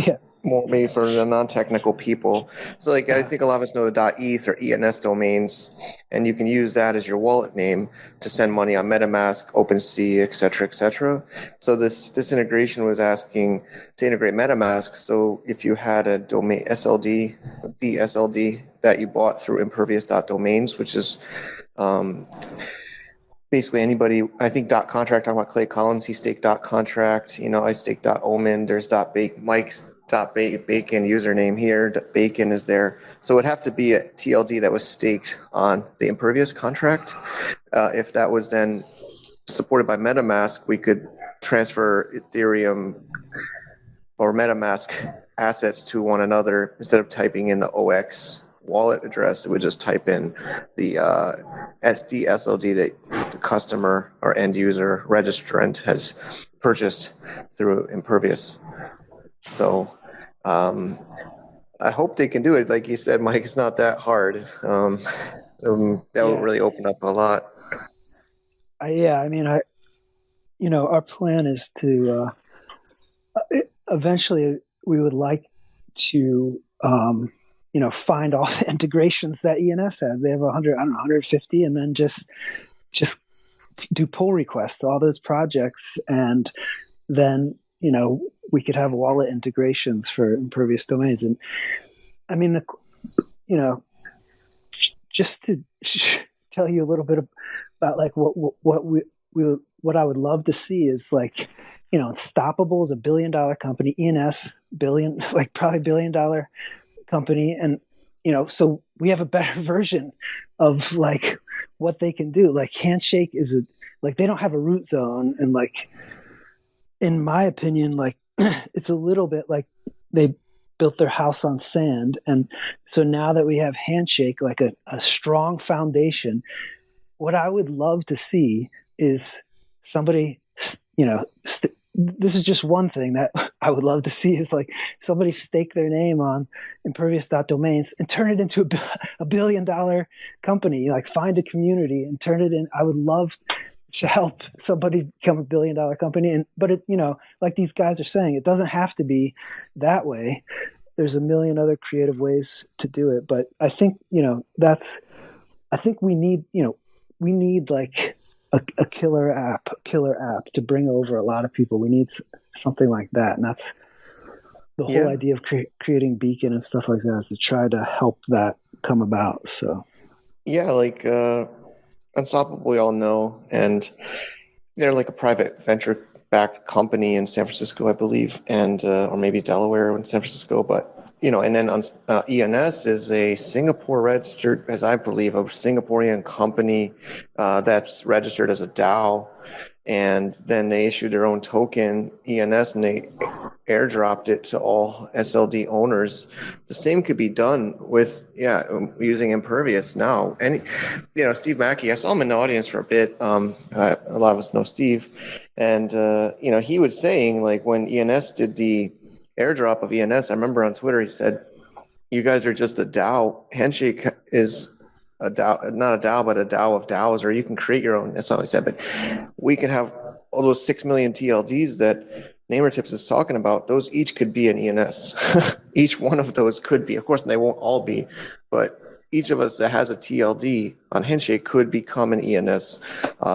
more maybe for the non-technical people. So I think a lot of us know the .eth or ENS domains, and you can use that as your wallet name to send money on MetaMask, OpenSea, et cetera. So this integration was asking to integrate MetaMask. So if you had a domain DSLD that you bought through impervious.domains, which is basically anybody, I think .contract, talking about Clay Collins, he staked .contract, I staked .omen, there's Mike's .bacon username here, .bacon is there. So it would have to be a TLD that was staked on the Impervious contract. If that was then supported by MetaMask, we could transfer Ethereum or MetaMask assets to one another instead of typing in the OX wallet address, it would just type in the SDSLD that the customer or end user registrant has purchased through Impervious. So I hope they can do it. Like you said, Mike, it's not that hard. That would really open up a lot. I mean, our plan is to eventually we would like to find all the integrations that ENS has. They have 150, and then just do pull requests to all those projects, and then we could have wallet integrations for impervious domains. And I mean, just to tell you a little bit about like what I would love to see is like, Unstoppable is $1 billion company, ENS probably $1 billion company, and so we have a better version of like what they can do. Like Handshake is they don't have a root zone, and like in my opinion, like it's a little bit like they built their house on sand, and so now that we have Handshake, like a strong foundation, what I would love to see is somebody, this is just one thing that I would love to see is like somebody stake their name on impervious.domains and turn it into a $1 billion company, like find a community and turn it in. I would love to help somebody become $1 billion company. But it, like these guys are saying, it doesn't have to be that way. There's a million other creative ways to do it. But I think, I think we need like a killer app to bring over a lot of people. We need something like that. And that's the whole idea of creating Beacon and stuff like that, is to try to help that come about. So, yeah, like Unstoppable, we all know, and they're like a private venture-backed company in San Francisco, I believe, and or maybe Delaware in San Francisco, but and then ENS is a Singapore registered, as I believe, a Singaporean company that's registered as a DAO, and then they issued their own token, ENS, and they airdropped it to all SLD owners. The same could be done with using Impervious now. And Steve Mackey, I saw him in the audience for a bit. A lot of us know Steve, and he was saying, like, when ENS did the airdrop of ENS, I remember on Twitter he said, "You guys are just a DAO. Handshake is a DAO, not a DAO, but a DAO of DAOs, or you can create your own." That's not what I said, but we can have all those 6 million TLDs that Namertips is talking about. Those each could be an ENS. Each one of those could be. Of course, they won't all be, but each of us that has a TLD on Handshake could become an ENS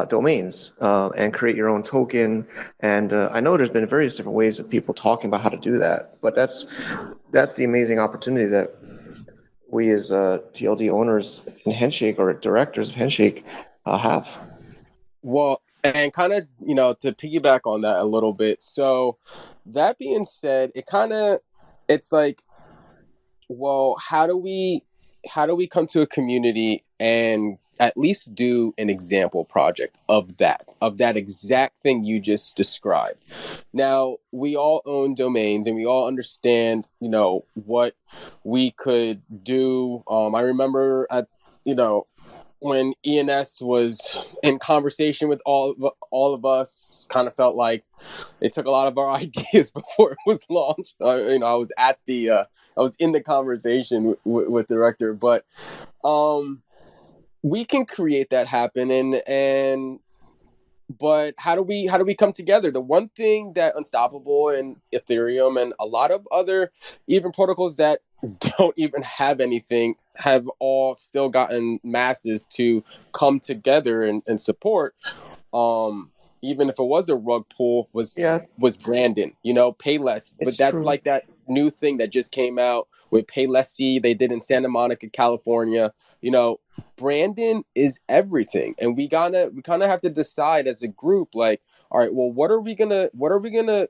domains and create your own token. And I know there's been various different ways of people talking about how to do that, but that's the amazing opportunity that we as TLD owners in Handshake or directors of Handshake have. Well, and kind of, to piggyback on that a little bit. So that being said, it's like, well, how do we come to a community and at least do an example project of that exact thing you just described? Now, we all own domains and we all understand, what we could do. I remember when ENS was in conversation with all of us, kind of felt like they took a lot of our ideas before it was launched. I was I was in the conversation with the director, but we can create that happen. But how do we come together? The one thing that Unstoppable and Ethereum and a lot of other even protocols that don't even have anything have all still gotten masses to come together and support. Even if it was a rug pull, was Brandon, pay less. But that's true. Like that new thing that just came out with Paylessy they did in Santa Monica, California. Brandon is everything, and we kind of have to decide as a group, like, all right, well, what are we gonna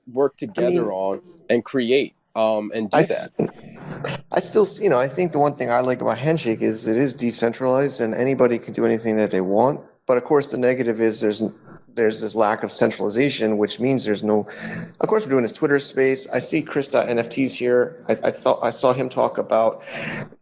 work together on and create and do that? I still, I think the one thing I like about Handshake is it is decentralized and anybody can do anything that they want. But of course, the negative is there's there's this lack of centralization, which means there's no. Of course, we're doing this Twitter space. I see Chris.NFTs here. I saw him talk about,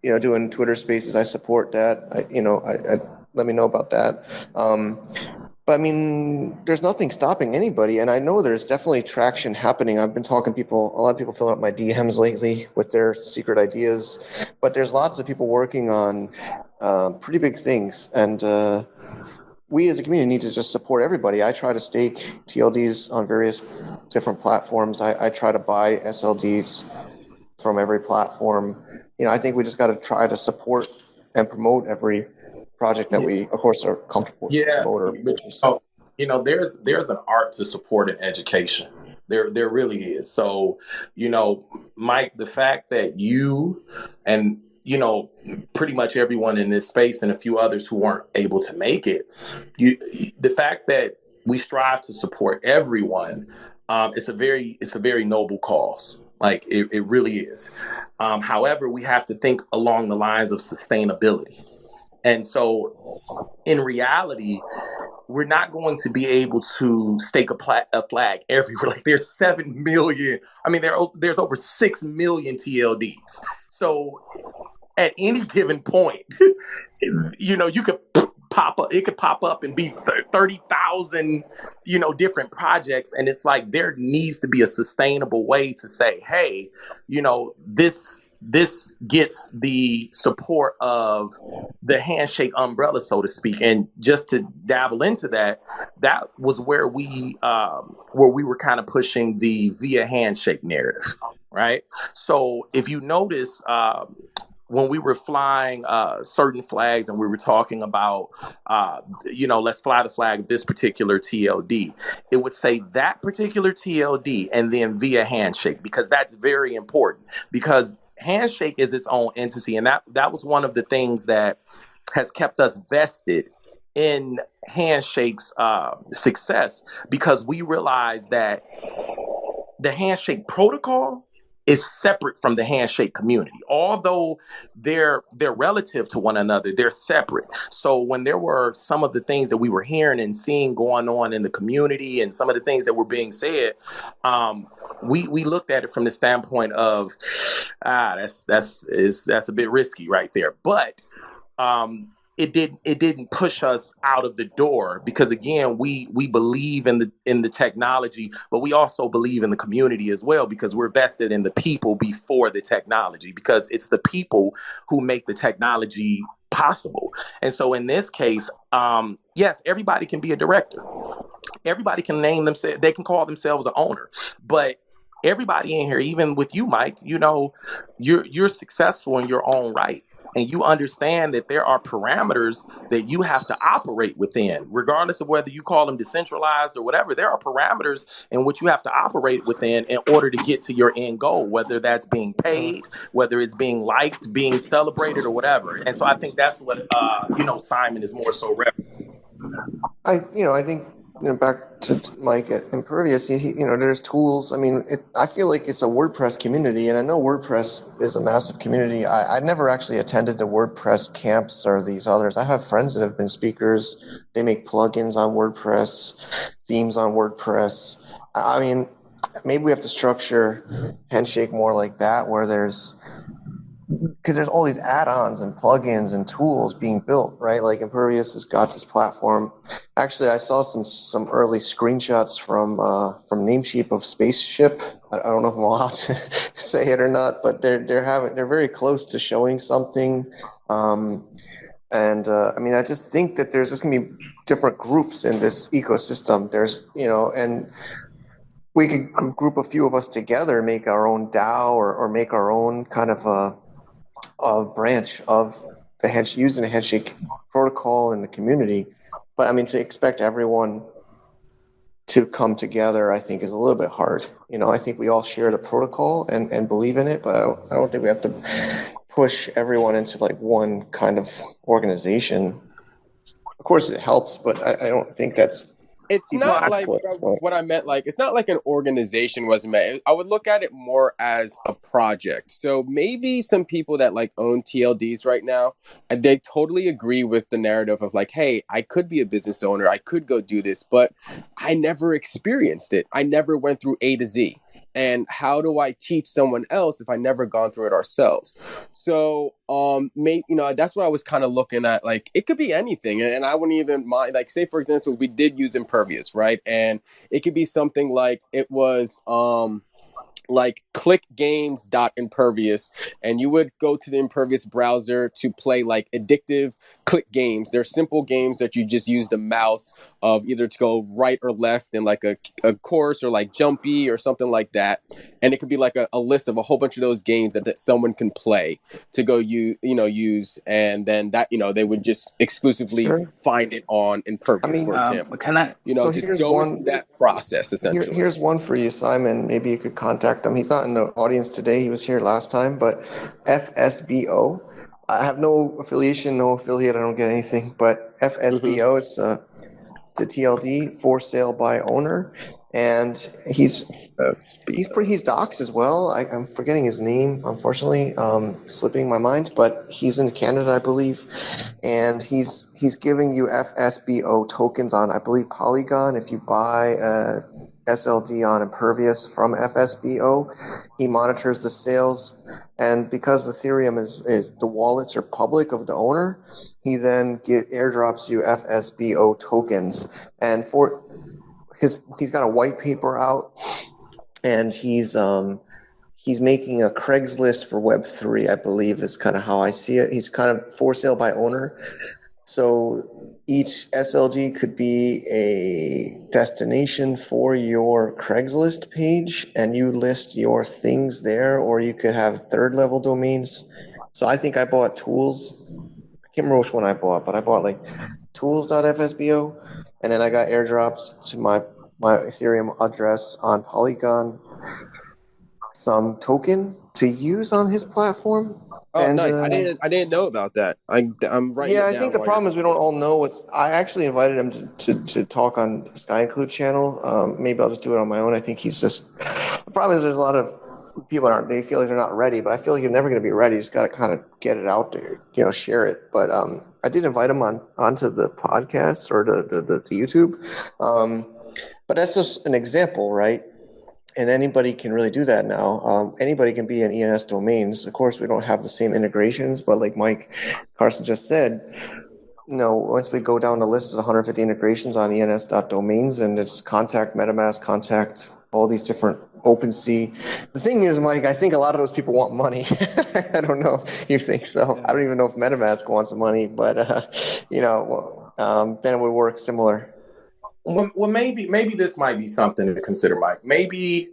doing Twitter spaces. I support that. I let me know about that. But I mean, there's nothing stopping anybody, and I know there's definitely traction happening. I've been talking to a lot of people filling up my DMs lately with their secret ideas, but there's lots of people working on pretty big things, and we as a community need to just support everybody. I try to stake TLDs on various different platforms. I try to buy SLDs from every platform. I think we just got to try to support and promote every project that we, of course, are comfortable with. Yeah, Promote but there's an art to support and education. There really is. So, Mike, the fact that you and pretty much everyone in this space and a few others who weren't able to make it, the fact that we strive to support everyone, it's a very noble cause. Like it really is. However, we have to think along the lines of sustainability. And so in reality, we're not going to be able to stake a flag everywhere. Like there's 7 million. I mean, there's over 6 million TLDs. So at any given point, you could it could pop up and be 30,000, different projects. And it's like, there needs to be a sustainable way to say, hey, this gets the support of the Handshake umbrella, so to speak. And just to dabble into that was where we were kind of pushing the via Handshake narrative, right? So if you notice, when we were flying certain flags and we were talking about, let's fly the flag of this particular TLD, it would say that particular TLD and then via Handshake, because that's very important, because Handshake is its own entity. And that was one of the things that has kept us vested in Handshake's success, because we realized that the Handshake protocol is separate from the Handshake community. Although they're relative to one another, they're separate. So when there were some of the things that we were hearing and seeing going on in the community and some of the things that were being said, we looked at it from the standpoint of, that's a bit risky right there. But it didn't push us out of the door, because again, we believe in the technology, but we also believe in the community as well, because we're vested in the people before the technology, because it's the people who make the technology possible. And so in this case, yes, everybody can be a director. Everybody can name themselves, they can call themselves an owner, but everybody in here, even with you, Mike, you're successful in your own right. And you understand that there are parameters that you have to operate within, regardless of whether you call them decentralized or whatever. There are parameters in which you have to operate within in order to get to your end goal, whether that's being paid, whether it's being liked, being celebrated, or whatever. And so I think that's what Simon is more so referencing. I think back to Mike at Impervious, there's tools. I mean, I feel like it's a WordPress community, and I know WordPress is a massive community. I never actually attended the WordPress camps or these others. I have friends that have been speakers. They make plugins on WordPress, themes on WordPress. I mean, maybe we have to structure Handshake more like that, where because there's all these add-ons and plugins and tools being built, right? Like Impervious has got this platform. Actually, I saw some early screenshots from Namecheap of Spaceship. I don't know if I'm allowed to say it or not, but they're very close to showing something. I just think that there's just gonna be different groups in this ecosystem. There's and we could group a few of us together, make our own DAO or make our own kind of a branch of using the Handshake protocol in the community. But I mean, to expect everyone to come together, I think, is a little bit hard. I think we all share the protocol and believe in it, but I don't think we have to push everyone into like one kind of organization. Of course, it helps, but I don't think that's It's People not ask like what's what I meant. Like, it's not like an organization was meant. I would look at it more as a project. So maybe some people that like own TLDs right now, and they totally agree with the narrative of like, hey, I could be a business owner, I could go do this, but I never experienced it. I never went through A to Z. And how do I teach someone else if I never gone through it ourselves? So, that's what I was kind of looking at. Like, it could be anything, and I wouldn't even mind. Like, say for example, we did use Impervious, right? And it could be something like it was, like clickgames.impervious, and you would go to the Impervious browser to play like addictive click games. They're simple games that you just use the mouse of either to go right or left in like a course, or like Jumpy or something like that. And it could be like a list of a whole bunch of those games that someone can play to go use, and then that they would just exclusively find it on Impervious, for example. Can I? So Just here's going one. through that process essentially. Here's one for you, Simon. Maybe you could contact him. He's not in the audience today. He was here last time, but FSBO. I have no affiliation, no affiliate. I don't get anything, but FSBO is the TLD, for sale by owner, and he's docs as well. I'm forgetting his name, unfortunately, slipping my mind, but he's in Canada, I believe, and he's giving you FSBO tokens on, I believe, Polygon. If you buy SLD on Impervious from FSBO, he monitors the sales, and because Ethereum is the wallets are public of the owner, he then airdrops you FSBO tokens, and he's got a white paper out, and he's making a Craigslist for Web3, I believe, is kind of how I see it. He's kind of for sale by owner. So each SLD could be a destination for your Craigslist page, and you list your things there, or you could have third level domains. So I think I bought tools. I can't remember which one I bought, but I bought like tools.fsbo, and then I got airdrops to my Ethereum address on Polygon, some token to use on his platform. Oh, and, nice! I didn't know about that. I'm writing. Yeah, it I think down the problem is we don't all know what's. I actually invited him to talk on the SkyInclude channel. Maybe I'll just do it on my own. I think he's just. The problem is there's a lot of people they feel like they're not ready, but I feel like you're never going to be ready. You just got to kind of get it out there, share it. But I did invite him onto the podcast or the YouTube. But that's just an example, right? And anybody can really do that now. Anybody can be in ENS domains. Of course, we don't have the same integrations, but like Mike Carson just said, once we go down the list of 150 integrations on ENS.domains, and it's contact Metamask, contact all these different OpenSea. The thing is, Mike, I think a lot of those people want money. I don't know if you think so. I don't even know if Metamask wants the money, but then it would work similar. Well, maybe this might be something to consider, Mike. Maybe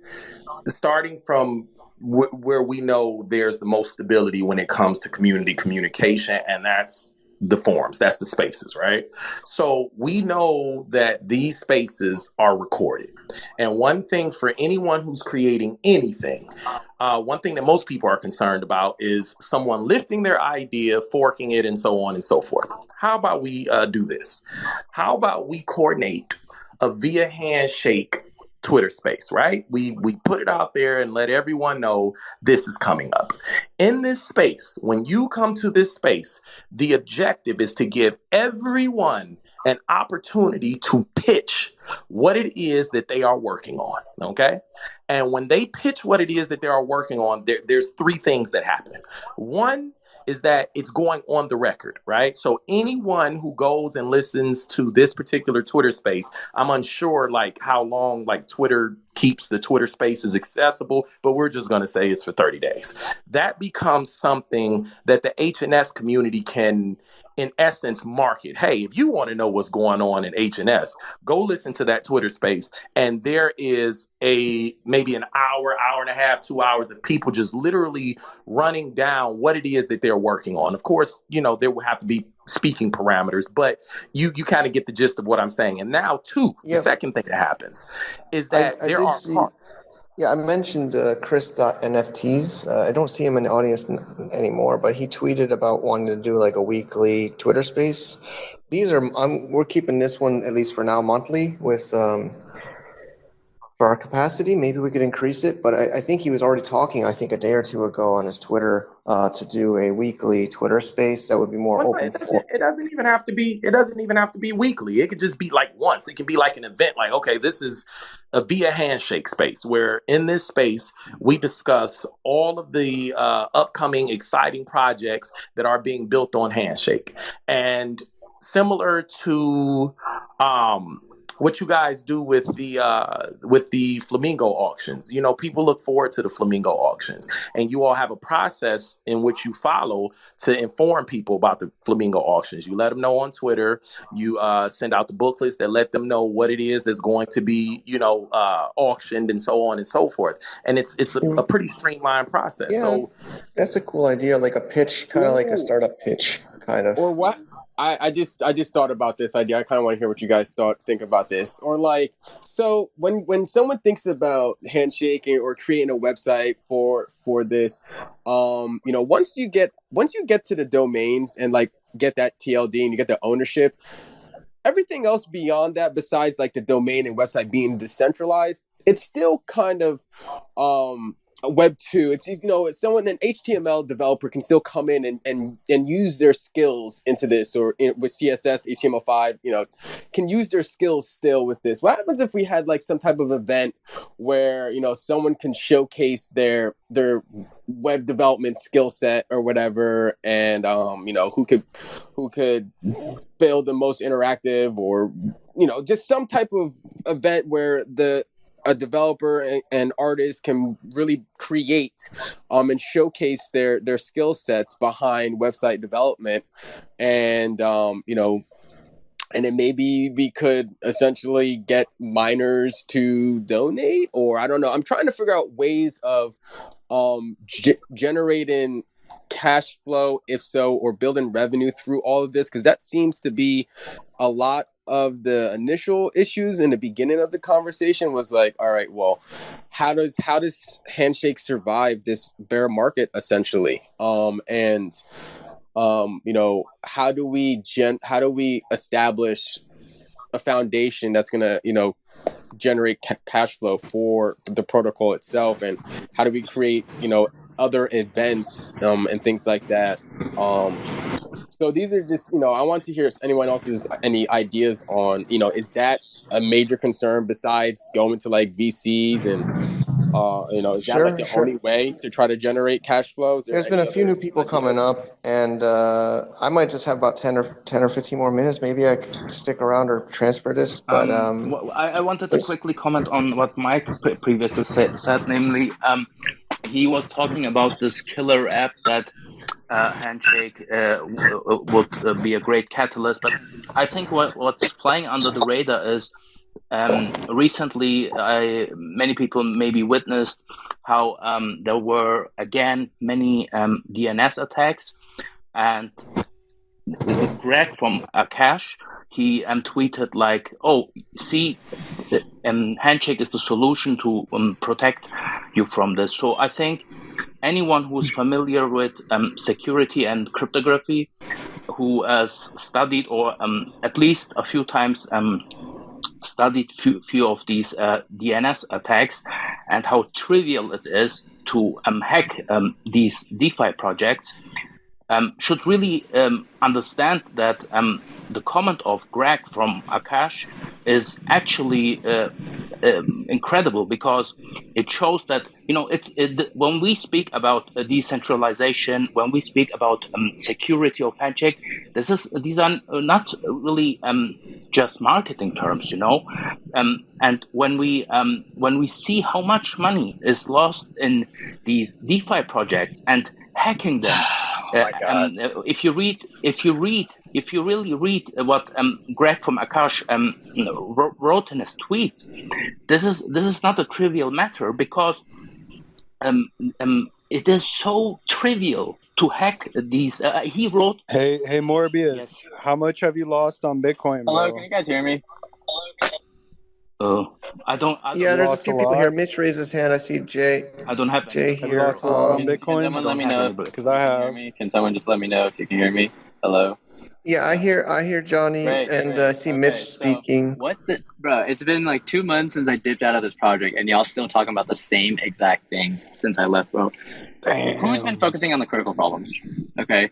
starting from where we know there's the most stability when it comes to community communication, and that's the forums, that's the spaces, right? So we know that these spaces are recorded. And one thing for anyone who's creating anything, one thing that most people are concerned about is someone lifting their idea, forking it, and so on and so forth. How about we do this? How about we coordinate a via Handshake Twitter space, right? We put it out there and let everyone know this is coming up. In this space, when you come to this space, the objective is to give everyone an opportunity to pitch what it is that they are working on, okay? And when they pitch what it is that they are working on, there's three things that happen. One is that it's going on the record, right? So anyone who goes and listens to this particular Twitter space, I'm unsure like how long like Twitter keeps the Twitter spaces accessible, but we're just going to say it's for 30 days. That becomes something that the HNS community can, in essence, market. Hey, if you want to know what's going on in HNS, go listen to that Twitter space. And there is maybe an hour and a half, 2 hours of people just literally running down what it is that they're working on. Of course, there will have to be speaking parameters, but you kind of get the gist of what I'm saying. And now, the second thing that happens is that Yeah, I mentioned Chris.NFTs. I don't see him in the audience anymore, but he tweeted about wanting to do like a weekly Twitter space. We're keeping this one, at least for now, monthly with for our capacity. Maybe we could increase it, but I think he was already talking, I think a day or two ago on his Twitter to do a weekly Twitter space that would be more Well, open for. it doesn't even have to be. It doesn't even have to be weekly. It could just be like once. It can be like an event. Like, okay, this is a via Handshake space, where in this space we discuss all of the upcoming exciting projects that are being built on Handshake, and similar to what you guys do with the flamingo auctions. You know, people look forward to the flamingo auctions, and you all have a process in which you follow to inform people about the flamingo auctions. You let them know on Twitter. You send out the booklets that let them know what it is that's going to be, auctioned, and so on and so forth. And it's a pretty streamlined process. Yeah, So that's a cool idea, like a pitch, kind of like a startup pitch, kind of. Or what? I just thought about this idea. I kind of want to hear what you guys think about this. Or like, so when someone thinks about handshaking or creating a website for this, once you get to the domains and like get that TLD and you get the ownership, everything else beyond that, besides like the domain and website being decentralized, it's still kind of Web 2. It's an HTML developer can still come in and use their skills into this, or with CSS, HTML5, can use their skills still with this. What happens if we had like some type of event where someone can showcase their web development skill set or whatever, and who could build the most interactive, or just some type of event where a developer and artist can really create and showcase their skill sets behind website development, and and then maybe we could essentially get miners to donate, or I don't know. I'm trying to figure out ways of generating cash flow, if so, or building revenue through all of this, because that seems to be a lot of the initial issues in the beginning of the conversation. Was like, all right, well, how does Handshake survive this bear market essentially? And how do we establish a foundation that's gonna generate cash flow for the protocol itself, and how do we create other events and things like that. So these are just, I want to hear if anyone else has any ideas on, is that a major concern besides going to like VCs, and is that like the only way to try to generate cash flows? There's been a few new people coming up, and I might just have about 10 or 15 more minutes. Maybe I could stick around or transfer this. But I wanted to quickly comment on what Mike previously said, namely, he was talking about this killer app that Handshake would be a great catalyst. But I think what's flying under the radar is recently many people maybe witnessed how there were again many DNS attacks, and Greg from Akash, he tweeted like, "Oh, see, Handshake is the solution to protect you from this." So I think anyone who is familiar with security and cryptography, who has studied or at least a few times studied few of these DNS attacks and how trivial it is to hack these DeFi projects, should really understand that the comment of Greg from Akash is actually incredible, because it shows that when we speak about decentralization, when we speak about security of Handshake, these are not really just marketing terms, and when we see how much money is lost in these DeFi projects and hacking them. If you really read what Greg from Akash wrote in his tweets, this is not a trivial matter, because it is so trivial to hack these. He wrote. Hey Morbius, Yes. How much have you lost on Bitcoin, bro? Hello, can you guys hear me? I don't. Yeah, there's a lost few a people lot? here. Mitch raised his hand. I see Jay. I don't have Jay any. Have you here. lost a lot on Can Bitcoin? someone let me Don't have know any, but- Because I if you can hear have. me? Can someone just let me know if you can hear me? Hello? Yeah, I hear Johnny, and I see Mitch speaking. Bro, it's been like 2 months since I dipped out of this project, and y'all still talking about the same exact things since I left, bro. Damn. Who's been focusing on the critical problems? Okay.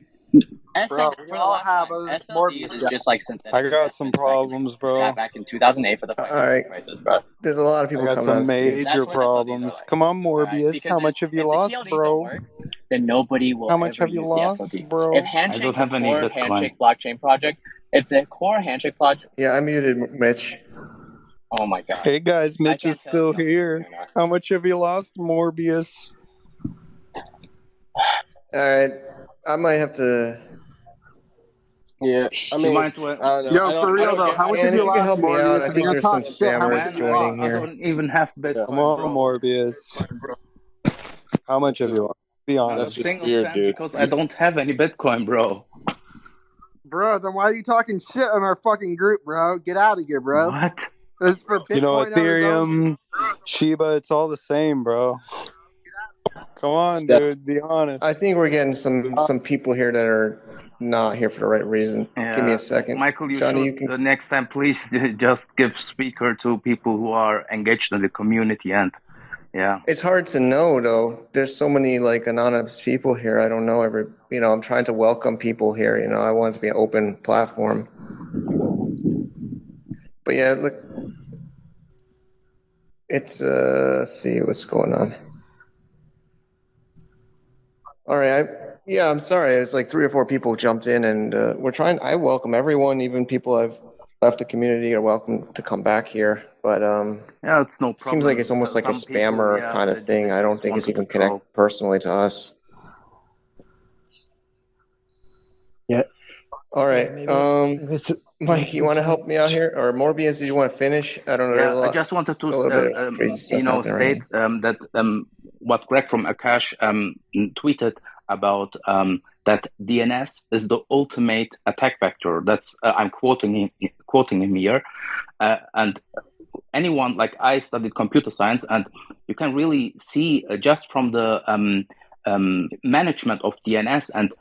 Bro, we for the all last have time, a SLDs Morbius is just like synthetic. I got some investments problems, bro. back in 2008 for the All financial right. crisis, bro. There's a lot of I people got coming on some stage. major That's what SLDs problems. are like. Come on, Alright, Morbius. because How much have you if lost, the TLDs bro? don't work, then nobody will How much ever have you use lost, the SLDs. bro? If I Handshake, don't have the any core Bitcoin. Handshake blockchain project, if the core Handshake project, Yeah, I muted Mitch. oh my god. Hey guys, I Mitch can't is tell still if y'all here. can hear me or not. How much have you lost, Morbius? All right, I might have to. Yeah, I You mean, might. I don't know. Yo, I don't, for I real don't though, get. how much And have if you you can lost, help me out, Morbius? I If think you're there's gonna some talk shit, how much spammers have you joining lost? I here. don't even have Bitcoin, Come on, bro. Morbius. How much have you lost? Be Not a honest. just single weird, cent dude. because I don't have any Bitcoin, bro. Bro, then why are you talking shit on our fucking group, bro? Get out of here, bro. What? This is for Bitcoin You know, owners only. Ethereum, Shiba, it's all the same, bro. Come on, That's- dude. Be honest. I think we're getting some people here that are not here for the right reason. Give me a second. Michael, you Johnny, should you can. next time please just give speaker to people who are engaged in the community and yeah. It's hard to know though. There's so many like anonymous people here. I don't know every. I'm trying to welcome people here. I want it to be an open platform. But yeah, look. It's let's see what's going on. All right. I'm sorry. It's like 3 or 4 people jumped in, and we're trying. I welcome everyone, even people I've left the community are welcome to come back here. But yeah, it's no problem. Seems like it's almost like a Some people, spammer kind of thing. they I don't just think it's wanted even to troll. connected personally to us. Yeah. All right. Yeah, Mike, you want to help me out here, or Morbius? Do you want to finish? I don't know. There's Yeah, I just wanted to a little bit of crazy stuff happening right state that what Greg from Akash tweeted about that DNS is the ultimate attack vector. That's I'm quoting him here, and anyone like I studied computer science, and you can really see just from the management of DNS and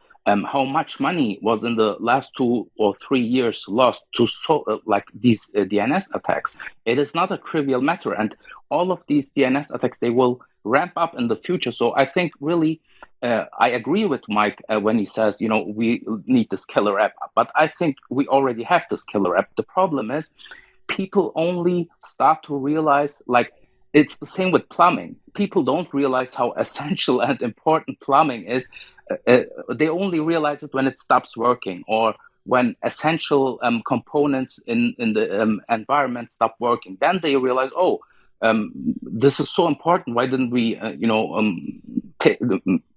how much money was in the last 2 or 3 years lost to like these DNS attacks. It is not a trivial matter, and all of these DNS attacks, they will ramp up in the future. So I think really, I agree with Mike when he says, we need this killer app, but I think we already have this killer app. The problem is people only start to realize, like, it's the same with plumbing. People don't realize how essential and important plumbing is. They only realize it when it stops working, or when essential components in the environment stop working. Then they realize, this is so important. Why didn't we,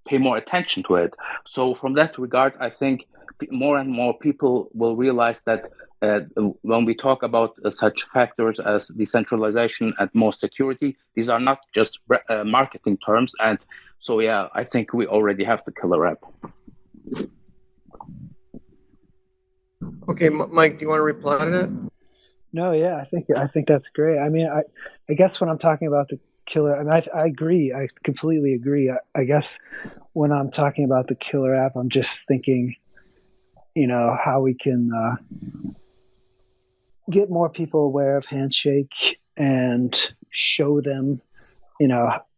pay more attention to it? So from that regard, I think more and more people will realize that when we talk about such factors as decentralization and more security, these are not just marketing terms. And so, yeah, I think we already have the killer app. Okay, Mike, do you want to reply to that? No, yeah, I think that's great. I mean, I guess when I'm talking about the killer, I mean, I agree. I completely agree. I guess when I'm talking about the killer app, I'm just thinking, how we can get more people aware of Handshake and show them,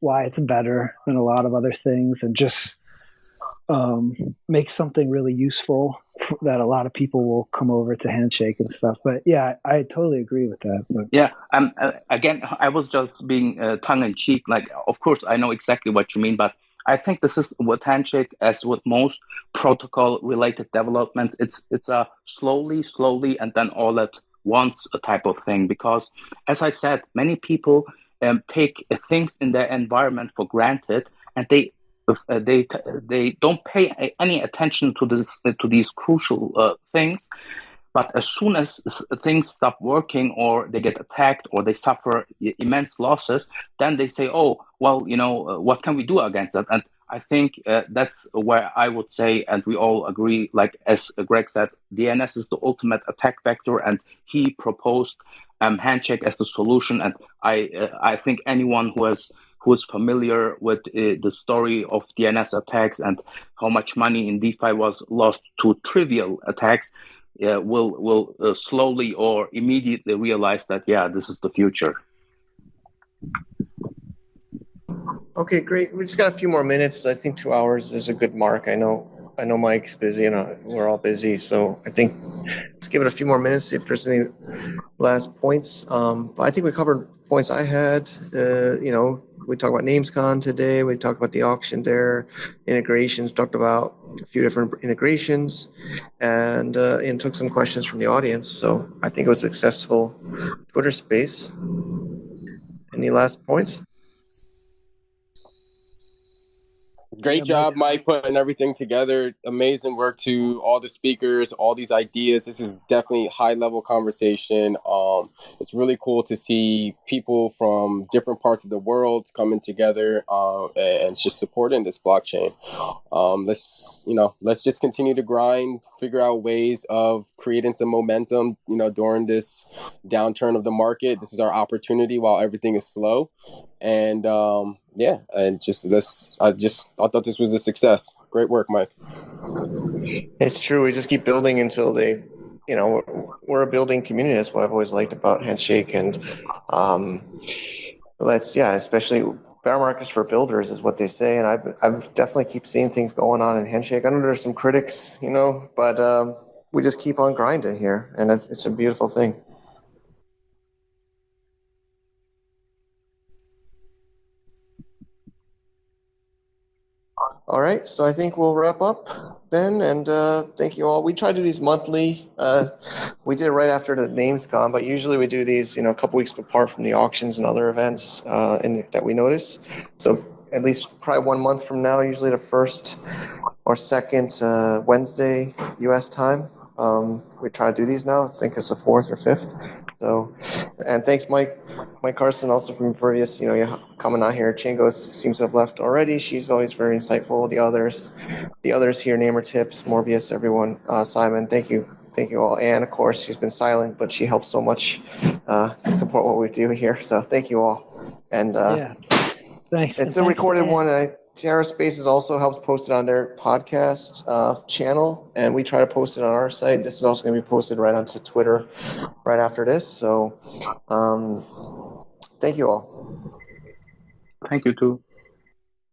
why it's better than a lot of other things, and just make something really useful that a lot of people will come over to Handshake and stuff. But yeah, I totally agree with that. But. Yeah, again, I was just being tongue-in-cheek. Like, of course, I know exactly what you mean, but I think this is with Handshake, as with most protocol-related developments, it's a slowly, and then all at once a type of thing. Because, as I said, many people take things in their environment for granted, and they don't pay any attention to these crucial things. But as soon as things stop working, or they get attacked, or they suffer immense losses, then they say, what can we do against that? And I think that's where I would say, and we all agree, like as Greg said, DNS is the ultimate attack vector, and he proposed Handshake as the solution. And I think anyone who is familiar with the story of DNS attacks and how much money in DeFi was lost to trivial attacks will slowly or immediately realize that, yeah, this is the future. Okay, great. We just got a few more minutes. I think 2 hours is a good mark. I know Mike's busy and we're all busy, so I think let's give it a few more minutes, see if there's any last points. But I think we covered points I had. We talked about NamesCon today. We talked about the auction there, integrations, talked about a few different integrations, and took some questions from the audience. So I think it was a successful Twitter space. Any last points? Great job, Mike, putting everything together. Amazing work to all the speakers, all these ideas. This is definitely high-level conversation. It's really cool to see people from different parts of the world coming together and just supporting this blockchain. Let's just continue to grind, figure out ways of creating some momentum, during this downturn of the market. This is our opportunity while everything is slow. And I thought this was a success. Great work, Mike. It's true. We just keep building until they, we're a building community. That's what I've always liked about Handshake. And especially bear markets for builders is what they say. And I've definitely keep seeing things going on in Handshake. I know there's some critics, but we just keep on grinding here. And it's a beautiful thing. All right, so I think we'll wrap up then, and thank you all. We try to do these monthly. We did it right after the NamesCon, but usually we do these, a couple weeks apart from the auctions and other events that we notice. So at least probably 1 month from now, usually the first or second Wednesday U.S. time. We try to do these now. I think it's the 4th or 5th. So, and thanks, Mike Carson, also from Impervious, coming out here. Chingo seems to have left already. She's always very insightful. The others here, Namer Tips, Morbius, everyone, Simon, thank you all. And of course, she's been silent, but she helps so much support what we do here. So thank you all. And thanks. It's a recorded one. Sierra Spaces also helps post it on their podcast channel, and we try to post it on our site. This is also going to be posted right onto Twitter right after this. So thank you all. Thank you too.